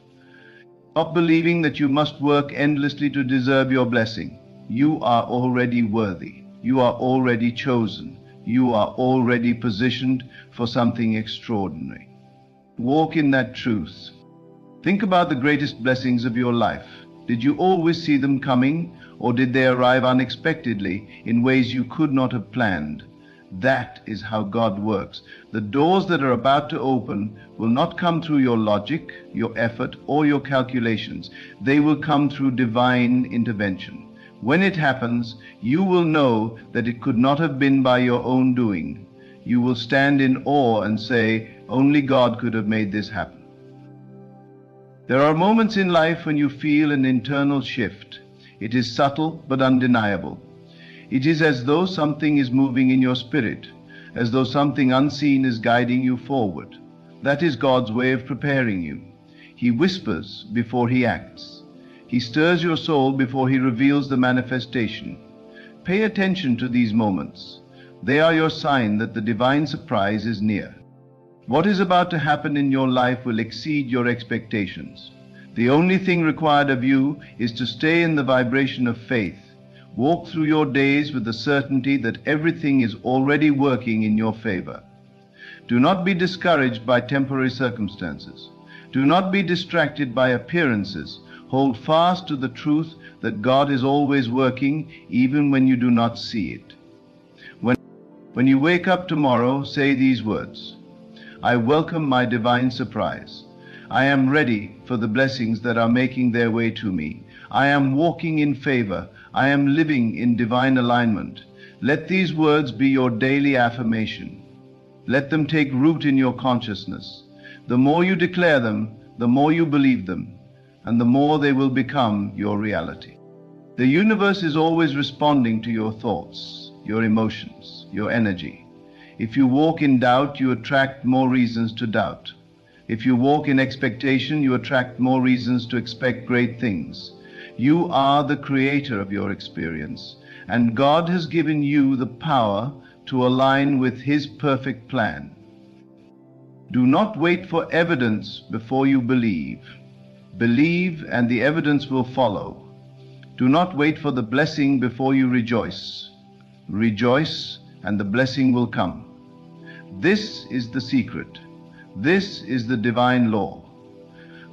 Stop believing that you must work endlessly to deserve your blessing. You are already worthy. You are already chosen. You are already positioned for something extraordinary. Walk in that truth. Think about the greatest blessings of your life. Did you always see them coming, or did they arrive unexpectedly in ways you could not have planned? That is how God works. The doors that are about to open will not come through your logic, your effort, or your calculations. They will come through divine intervention. When it happens, you will know that it could not have been by your own doing. You will stand in awe and say, only God could have made this happen. There are moments in life when you feel an internal shift. It is subtle but undeniable. It is as though something is moving in your spirit, as though something unseen is guiding you forward. That is God's way of preparing you. He whispers before He acts. He stirs your soul before He reveals the manifestation. Pay attention to these moments. They are your sign that the divine surprise is near. What is about to happen in your life will exceed your expectations. The only thing required of you is to stay in the vibration of faith. Walk through your days with the certainty that everything is already working in your favor. Do not be discouraged by temporary circumstances. Do not be distracted by appearances. Hold fast to the truth that God is always working, even when you do not see it. When you wake up tomorrow, say these words: I welcome my divine surprise. I am ready for the blessings that are making their way to me. I am walking in favor. I am living in divine alignment. Let these words be your daily affirmation. Let them take root in your consciousness. The more you declare them, the more you believe them, and the more they will become your reality. The universe is always responding to your thoughts, your emotions, your energy. If you walk in doubt, you attract more reasons to doubt. If you walk in expectation, you attract more reasons to expect great things. You are the creator of your experience, and God has given you the power to align with His perfect plan. Do not wait for evidence before you believe. Believe, and the evidence will follow. Do not wait for the blessing before you rejoice. Rejoice, and the blessing will come. This is the secret. This is the divine law.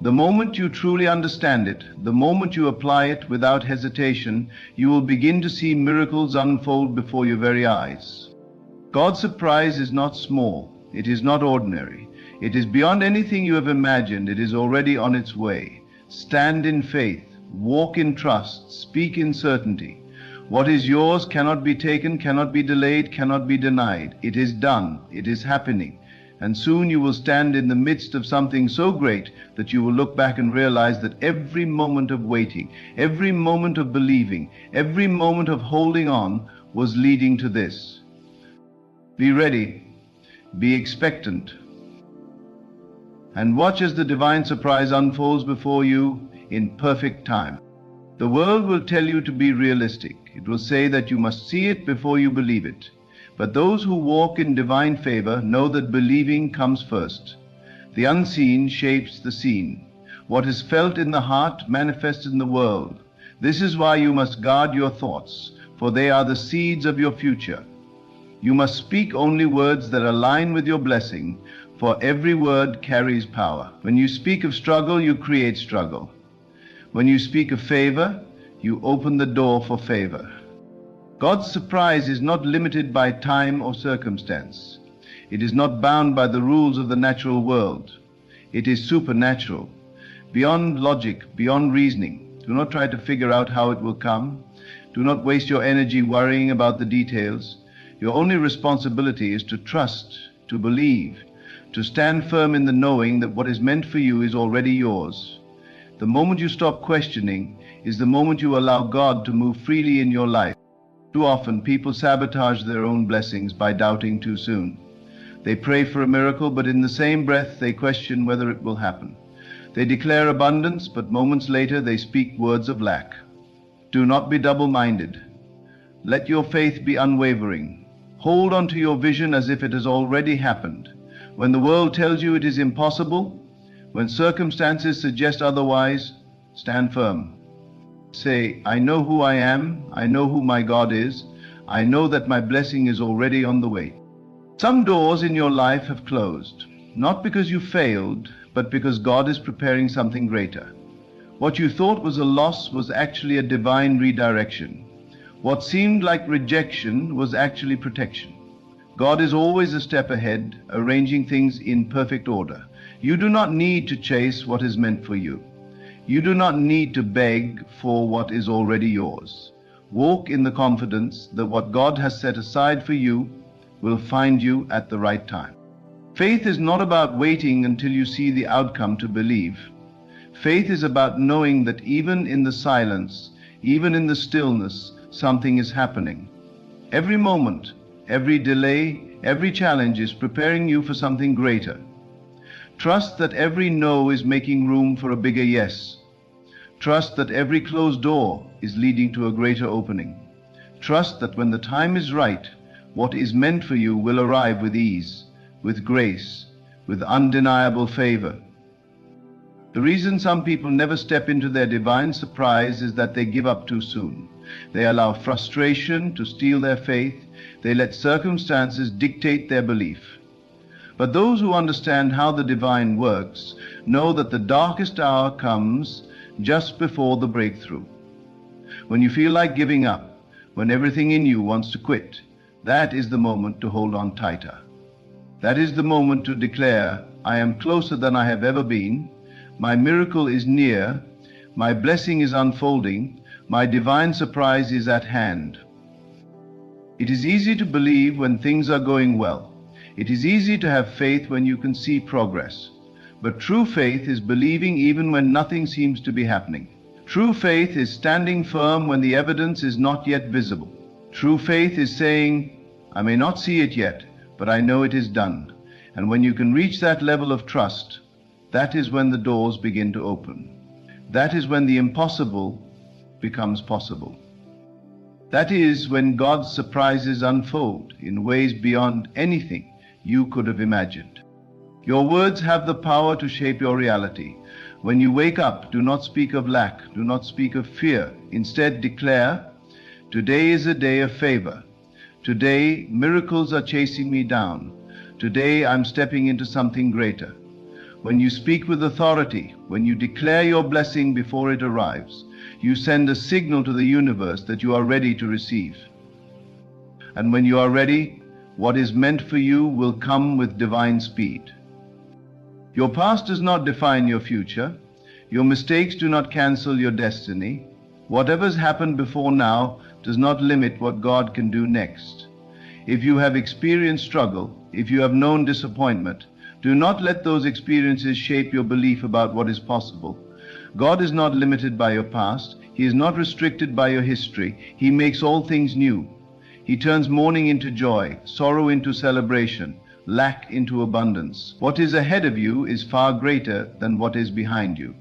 The moment you truly understand it, the moment you apply it without hesitation, you will begin to see miracles unfold before your very eyes. God's surprise is not small. It is not ordinary. It is beyond anything you have imagined. It is already on its way. Stand in faith. Walk in trust. Speak in certainty. What is yours cannot be taken, cannot be delayed, cannot be denied. It is done. It is happening. And soon you will stand in the midst of something so great that you will look back and realize that every moment of waiting, every moment of believing, every moment of holding on was leading to this. Be ready. Be expectant. and watch as the divine surprise unfolds before you in perfect time. The world will tell you to be realistic. It will say that you must see it before you believe it. But those who walk in divine favor know that believing comes first. The unseen shapes the seen. What is felt in the heart manifests in the world. This is why you must guard your thoughts, for they are the seeds of your future. You must speak only words that align with your blessing, for every word carries power. When you speak of struggle, you create struggle. When you speak of favor, you open the door for favor. God's surprise is not limited by time or circumstance. It is not bound by the rules of the natural world. It is supernatural, beyond logic, beyond reasoning. Do not try to figure out how it will come. Do not waste your energy worrying about the details. Your only responsibility is to trust, to believe, to stand firm in the knowing that what is meant for you is already yours. The moment you stop questioning is the moment you allow God to move freely in your life. Too often people sabotage their own blessings by doubting too soon. They pray for a miracle, but in the same breath they question whether it will happen. They declare abundance, but moments later they speak words of lack. Do not be double-minded. Let your faith be unwavering. Hold on to your vision as if it has already happened. When the world tells you it is impossible, when circumstances suggest otherwise, stand firm. Say, I know who I am, I know who my God is, I know that my blessing is already on the way. Some doors in your life have closed, not because you failed, but because God is preparing something greater. What you thought was a loss was actually a divine redirection. What seemed like rejection was actually protection. God is always a step ahead, arranging things in perfect order. You do not need to chase what is meant for you. You do not need to beg for what is already yours. Walk in the confidence that what God has set aside for you will find you at the right time. Faith is not about waiting until you see the outcome to believe. Faith is about knowing that even in the silence, even in the stillness, something is happening. Every moment, every delay, every challenge is preparing you for something greater. Trust that every no is making room for a bigger yes. Trust that every closed door is leading to a greater opening. Trust that when the time is right, what is meant for you will arrive with ease, with grace, with undeniable favor. The reason some people never step into their divine surprise is that they give up too soon. They allow frustration to steal their faith. They let circumstances dictate their belief. But those who understand how the divine works know that the darkest hour comes just before the breakthrough. When you feel like giving up, when everything in you wants to quit, that is the moment to hold on tighter. That is the moment to declare, I am closer than I have ever been. My miracle is near. My blessing is unfolding. My divine surprise is at hand. It is easy to believe when things are going well. It is easy to have faith when you can see progress. But true faith is believing even when nothing seems to be happening. True faith is standing firm when the evidence is not yet visible. True faith is saying, I may not see it yet, but I know it is done. And when you can reach that level of trust, that is when the doors begin to open. That is when the impossible becomes possible. That is when God's surprises unfold in ways beyond anything you could have imagined. Your words have the power to shape your reality. When you wake up, do not speak of lack, do not speak of fear. Instead, declare, today is a day of favor. Today, miracles are chasing me down. Today, I'm stepping into something greater. When you speak with authority, when you declare your blessing before it arrives, you send a signal to the universe that you are ready to receive. And when you are ready, what is meant for you will come with divine speed. Your past does not define your future. Your mistakes do not cancel your destiny. Whatever's happened before now does not limit what God can do next. If you have experienced struggle, if you have known disappointment, do not let those experiences shape your belief about what is possible. God is not limited by your past. He is not restricted by your history. He makes all things new. He turns mourning into joy, sorrow into celebration, lack into abundance. What is ahead of you is far greater than what is behind you.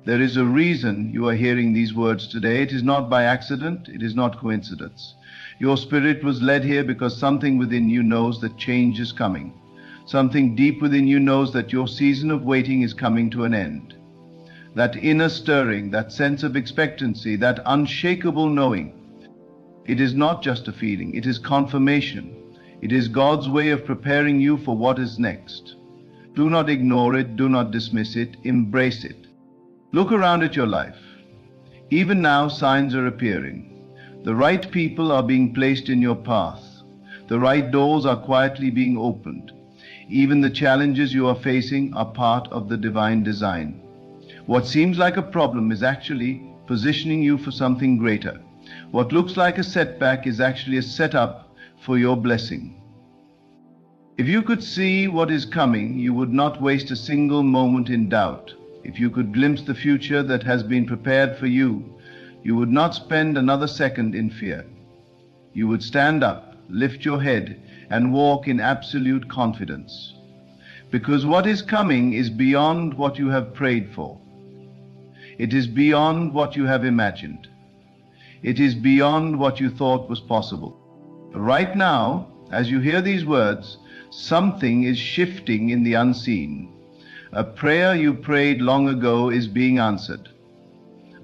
There is a reason you are hearing these words today. It is not by accident. It is not coincidence. Your spirit was led here because something within you knows that change is coming. Something deep within you knows that your season of waiting is coming to an end. That inner stirring, that sense of expectancy, that unshakable knowing, it is not just a feeling, it is confirmation. It is God's way of preparing you for what is next. Do not ignore it, do not dismiss it, embrace it. Look around at your life. Even now, signs are appearing. The right people are being placed in your path. The right doors are quietly being opened. Even the challenges you are facing are part of the divine design. What seems like a problem is actually positioning you for something greater. What looks like a setback is actually a setup for your blessing. If you could see what is coming, you would not waste a single moment in doubt. If you could glimpse the future that has been prepared for you, you would not spend another second in fear. You would stand up, lift your head, and walk in absolute confidence. Because what is coming is beyond what you have prayed for. It is beyond what you have imagined. It is beyond what you thought was possible. Right now, as you hear these words, something is shifting in the unseen. A prayer you prayed long ago is being answered.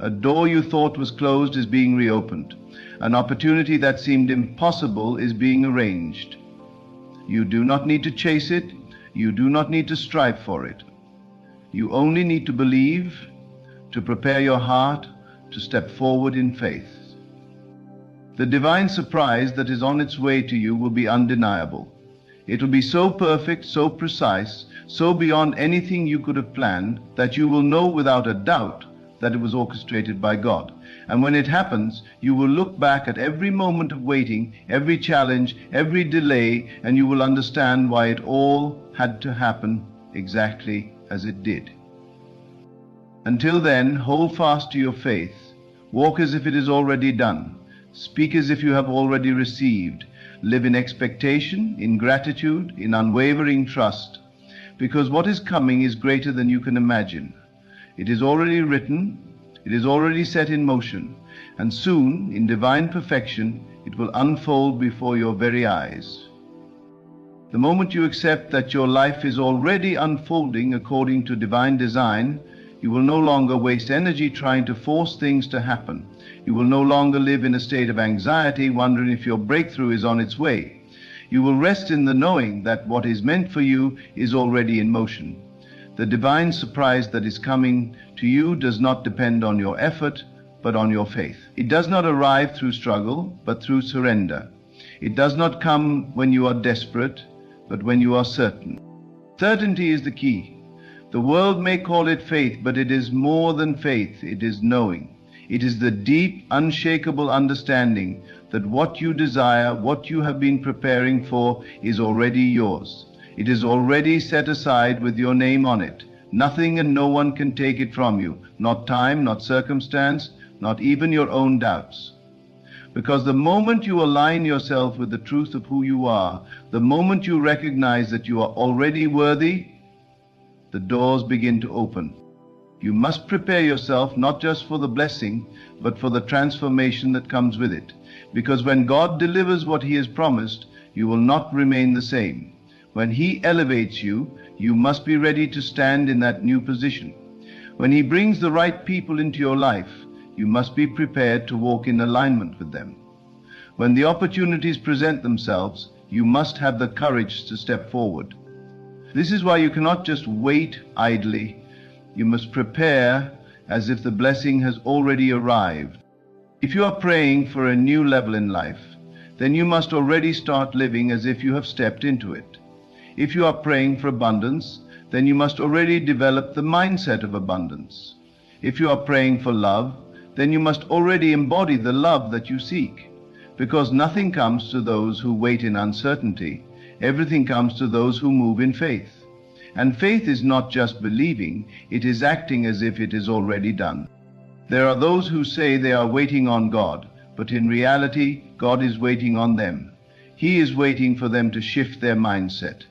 A door you thought was closed is being reopened. An opportunity that seemed impossible is being arranged. You do not need to chase it. You do not need to strive for it. You only need to believe, to prepare your heart, to step forward in faith. The divine surprise that is on its way to you will be undeniable. It will be so perfect, so precise, so beyond anything you could have planned that you will know without a doubt that it was orchestrated by God. And when it happens, you will look back at every moment of waiting, every challenge, every delay, and you will understand why it all had to happen exactly as it did. Until then, hold fast to your faith. Walk as if it is already done. Speak as if you have already received. Live in expectation, in gratitude, in unwavering trust, because what is coming is greater than you can imagine. It is already written, it is already set in motion, and soon, in divine perfection, it will unfold before your very eyes. The moment you accept that your life is already unfolding according to divine design, you will no longer waste energy trying to force things to happen. You will no longer live in a state of anxiety, wondering if your breakthrough is on its way. You will rest in the knowing that what is meant for you is already in motion. The divine surprise that is coming to you does not depend on your effort, but on your faith. It does not arrive through struggle, but through surrender. It does not come when you are desperate, but when you are certain. Certainty is the key. The world may call it faith, but it is more than faith. It is knowing. It is the deep, unshakable understanding that what you desire, what you have been preparing for, is already yours. It is already set aside with your name on it. Nothing and no one can take it from you. Not time, not circumstance, not even your own doubts. Because the moment you align yourself with the truth of who you are, the moment you recognize that you are already worthy, the doors begin to open. You must prepare yourself not just for the blessing, but for the transformation that comes with it. Because when God delivers what He has promised, you will not remain the same. When He elevates you, you must be ready to stand in that new position. When He brings the right people into your life, you must be prepared to walk in alignment with them. When the opportunities present themselves, you must have the courage to step forward. This is why you cannot just wait idly. You must prepare as if the blessing has already arrived. If you are praying for a new level in life, then you must already start living as if you have stepped into it. If you are praying for abundance, then you must already develop the mindset of abundance. If you are praying for love, then you must already embody the love that you seek. Because nothing comes to those who wait in uncertainty. Everything comes to those who move in faith. And faith is not just believing, it is acting as if it is already done. There are those who say they are waiting on God, but in reality, God is waiting on them. He is waiting for them to shift their mindset.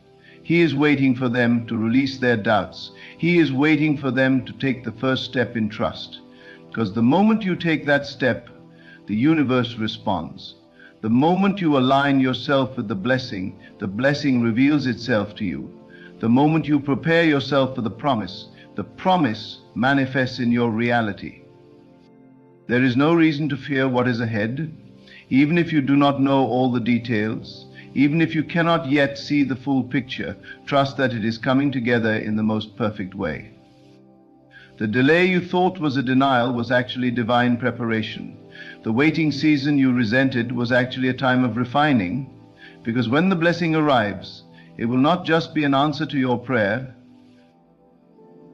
He is waiting for them to release their doubts. He is waiting for them to take the first step in trust. Because the moment you take that step, the universe responds. The moment you align yourself with the blessing reveals itself to you. The moment you prepare yourself for the promise manifests in your reality. There is no reason to fear what is ahead, even if you do not know all the details. Even if you cannot yet see the full picture, trust that it is coming together in the most perfect way. The delay you thought was a denial was actually divine preparation. The waiting season you resented was actually a time of refining, because when the blessing arrives, it will not just be an answer to your prayer,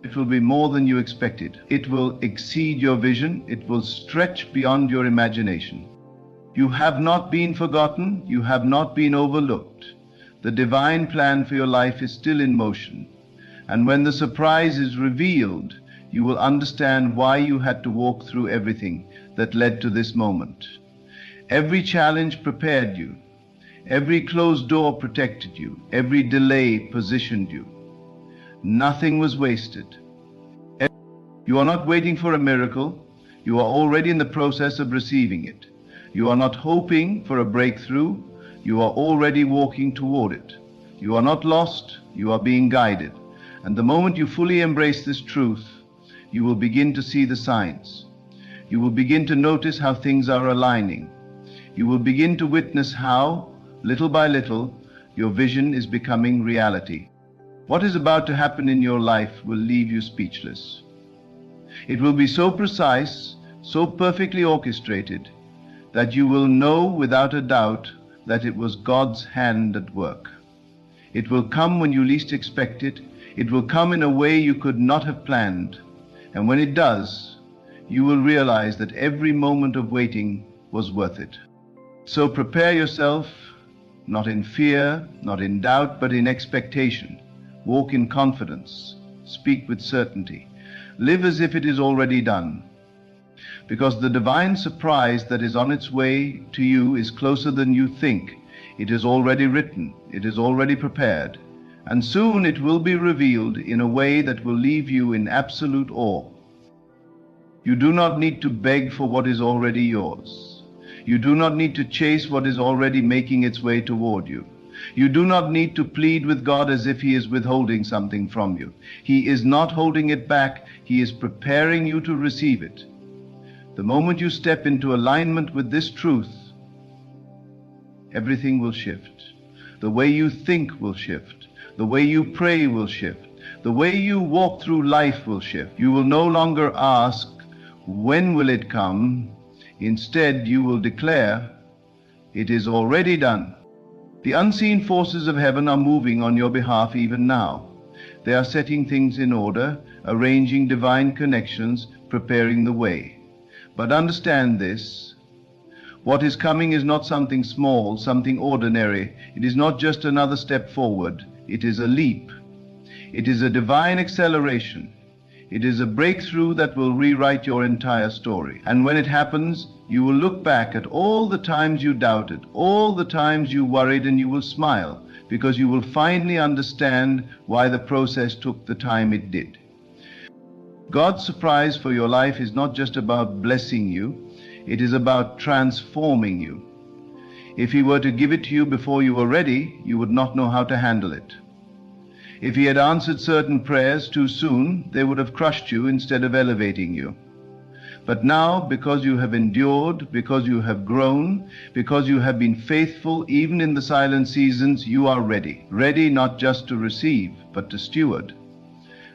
it will be more than you expected. It will exceed your vision. It will stretch beyond your imagination. You have not been forgotten. You have not been overlooked. The divine plan for your life is still in motion. And when the surprise is revealed, you will understand why you had to walk through everything that led to this moment. Every challenge prepared you. Every closed door protected you. Every delay positioned you. Nothing was wasted. You are not waiting for a miracle. You are already in the process of receiving it. You are not hoping for a breakthrough. You are already walking toward it. You are not lost. You are being guided. And the moment you fully embrace this truth, you will begin to see the signs. You will begin to notice how things are aligning. You will begin to witness how, little by little, your vision is becoming reality. What is about to happen in your life will leave you speechless. It will be so precise, so perfectly orchestrated, that you will know without a doubt that it was God's hand at work. It will come when you least expect it. It will come in a way you could not have planned. And when it does, you will realize that every moment of waiting was worth it. So prepare yourself, not in fear, not in doubt, but in expectation. Walk in confidence. Speak with certainty. Live as if it is already done. Because the divine surprise that is on its way to you is closer than you think. It is already written. It is already prepared. And soon it will be revealed in a way that will leave you in absolute awe. You do not need to beg for what is already yours. You do not need to chase what is already making its way toward you. You do not need to plead with God as if He is withholding something from you. He is not holding it back. He is preparing you to receive it. The moment you step into alignment with this truth, everything will shift. The way you think will shift. The way you pray will shift. The way you walk through life will shift. You will no longer ask, when will it come? Instead, you will declare, it is already done. The unseen forces of heaven are moving on your behalf even now. They are setting things in order, arranging divine connections, preparing the way. But understand this. What is coming is not something small, something ordinary. It is not just another step forward. It is a leap. It is a divine acceleration. It is a breakthrough that will rewrite your entire story. And when it happens, you will look back at all the times you doubted, all the times you worried, and you will smile, because you will finally understand why the process took the time it did. God's surprise for your life is not just about blessing you, it is about transforming you. If He were to give it to you before you were ready, you would not know how to handle it. If He had answered certain prayers too soon, they would have crushed you instead of elevating you. But now, because you have endured, because you have grown, because you have been faithful even in the silent seasons, you are ready. Ready not just to receive, but to steward.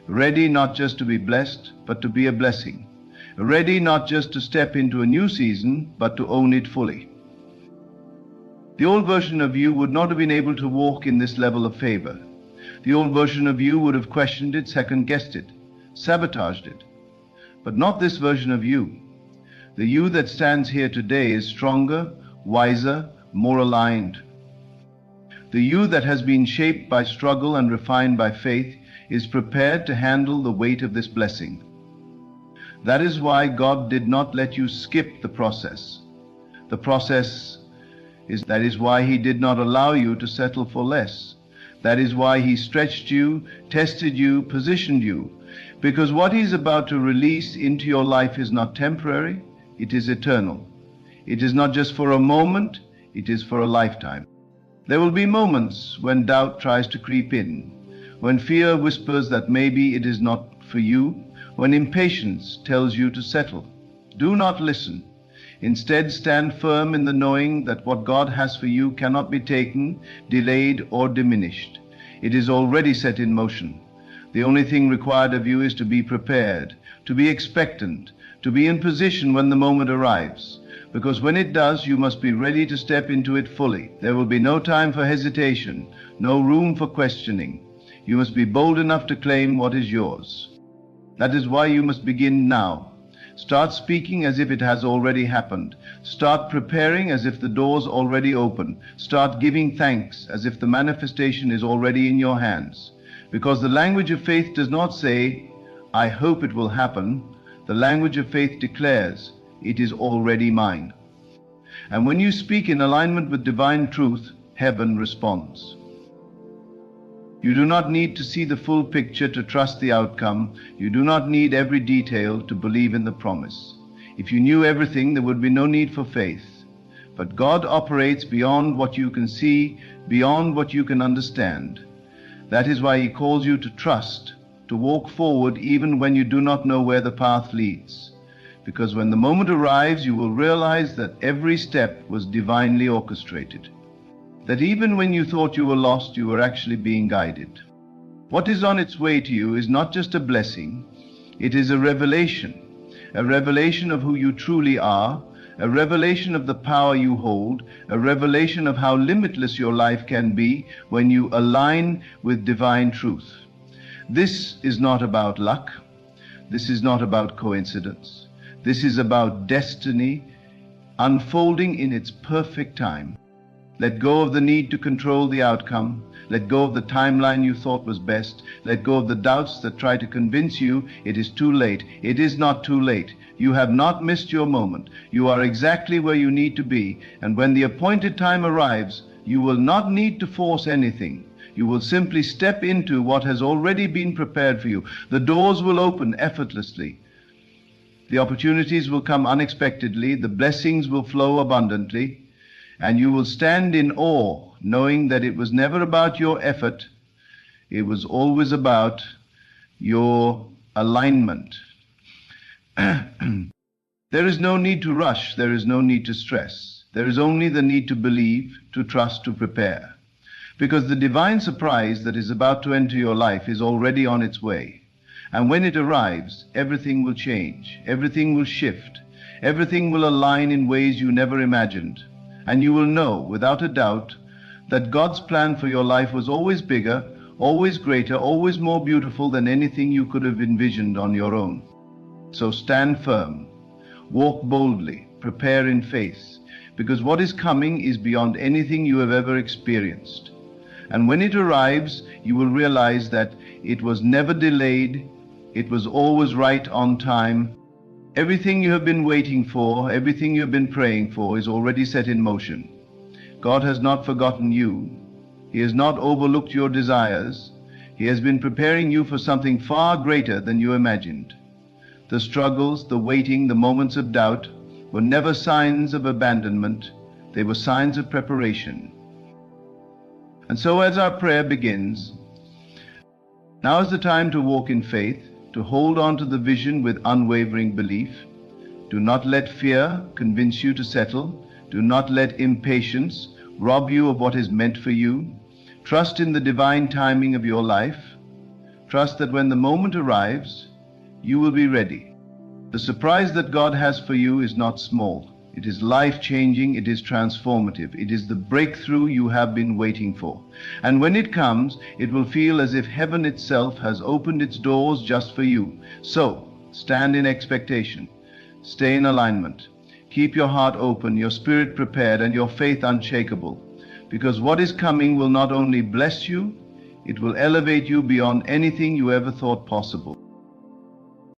Ready not just to be blessed, but to be a blessing. Ready not just to step into a new season, but to own it fully. The old version of you would not have been able to walk in this level of favor. The old version of you would have questioned it, second-guessed it, sabotaged it. But not this version of you. The you that stands here today is stronger, wiser, more aligned. The you that has been shaped by struggle and refined by faith is prepared to handle the weight of this blessing. That is why God did not let you skip the process. The process That is why he did not allow you to settle for less. That is why he stretched you, tested you, positioned you. Because what he is about to release into your life is not temporary, it is eternal. It is not just for a moment, it is for a lifetime. There will be moments when doubt tries to creep in, when fear whispers that maybe it is not for you, when impatience tells you to settle. Do not listen. Instead, stand firm in the knowing that what God has for you cannot be taken, delayed, or diminished. It is already set in motion. The only thing required of you is to be prepared, to be expectant, to be in position when the moment arrives. Because when it does, you must be ready to step into it fully. There will be no time for hesitation, no room for questioning. You must be bold enough to claim what is yours. That is why you must begin now. Start speaking as if it has already happened. Start preparing as if the door's already open. Start giving thanks as if the manifestation is already in your hands. Because the language of faith does not say, I hope it will happen. The language of faith declares, it is already mine. And when you speak in alignment with divine truth, heaven responds. You do not need to see the full picture to trust the outcome. You do not need every detail to believe in the promise. If you knew everything, there would be no need for faith. But God operates beyond what you can see, beyond what you can understand. That is why He calls you to trust, to walk forward even when you do not know where the path leads. Because when the moment arrives, you will realize that every step was divinely orchestrated. That even when you thought you were lost, you were actually being guided. What is on its way to you is not just a blessing, it is a revelation of who you truly are, a revelation of the power you hold, a revelation of how limitless your life can be when you align with divine truth. This is not about luck. This is not about coincidence. This is about destiny unfolding in its perfect time. Let go of the need to control the outcome. Let go of the timeline you thought was best. Let go of the doubts that try to convince you it is too late. It is not too late. You have not missed your moment. You are exactly where you need to be. And when the appointed time arrives, you will not need to force anything. You will simply step into what has already been prepared for you. The doors will open effortlessly. The opportunities will come unexpectedly. The blessings will flow abundantly. And you will stand in awe, knowing that it was never about your effort. It was always about your alignment. There is no need to rush. There is no need to stress. There is only the need to believe, to trust, to prepare. Because the divine surprise that is about to enter your life is already on its way. And when it arrives, everything will change. Everything will shift. Everything will align in ways you never imagined. And you will know, without a doubt, that God's plan for your life was always bigger, always greater, always more beautiful than anything you could have envisioned on your own. So stand firm, walk boldly, prepare in faith, because what is coming is beyond anything you have ever experienced. And when it arrives, you will realize that it was never delayed, it was always right on time. Everything you have been waiting for, everything you have been praying for is already set in motion. God has not forgotten you. He has not overlooked your desires. He has been preparing you for something far greater than you imagined. The struggles, the waiting, the moments of doubt were never signs of abandonment. They were signs of preparation. And so as our prayer begins, now is the time to walk in faith, to hold on to the vision with unwavering belief. Do not let fear convince you to settle. Do not let impatience rob you of what is meant for you. Trust in the divine timing of your life. Trust that when the moment arrives, you will be ready. The surprise that God has for you is not small. It is life-changing, it is transformative. It is the breakthrough you have been waiting for. And when it comes, it will feel as if heaven itself has opened its doors just for you. So, stand in expectation. Stay in alignment. Keep your heart open, your spirit prepared, and your faith unshakable. Because what is coming will not only bless you, it will elevate you beyond anything you ever thought possible.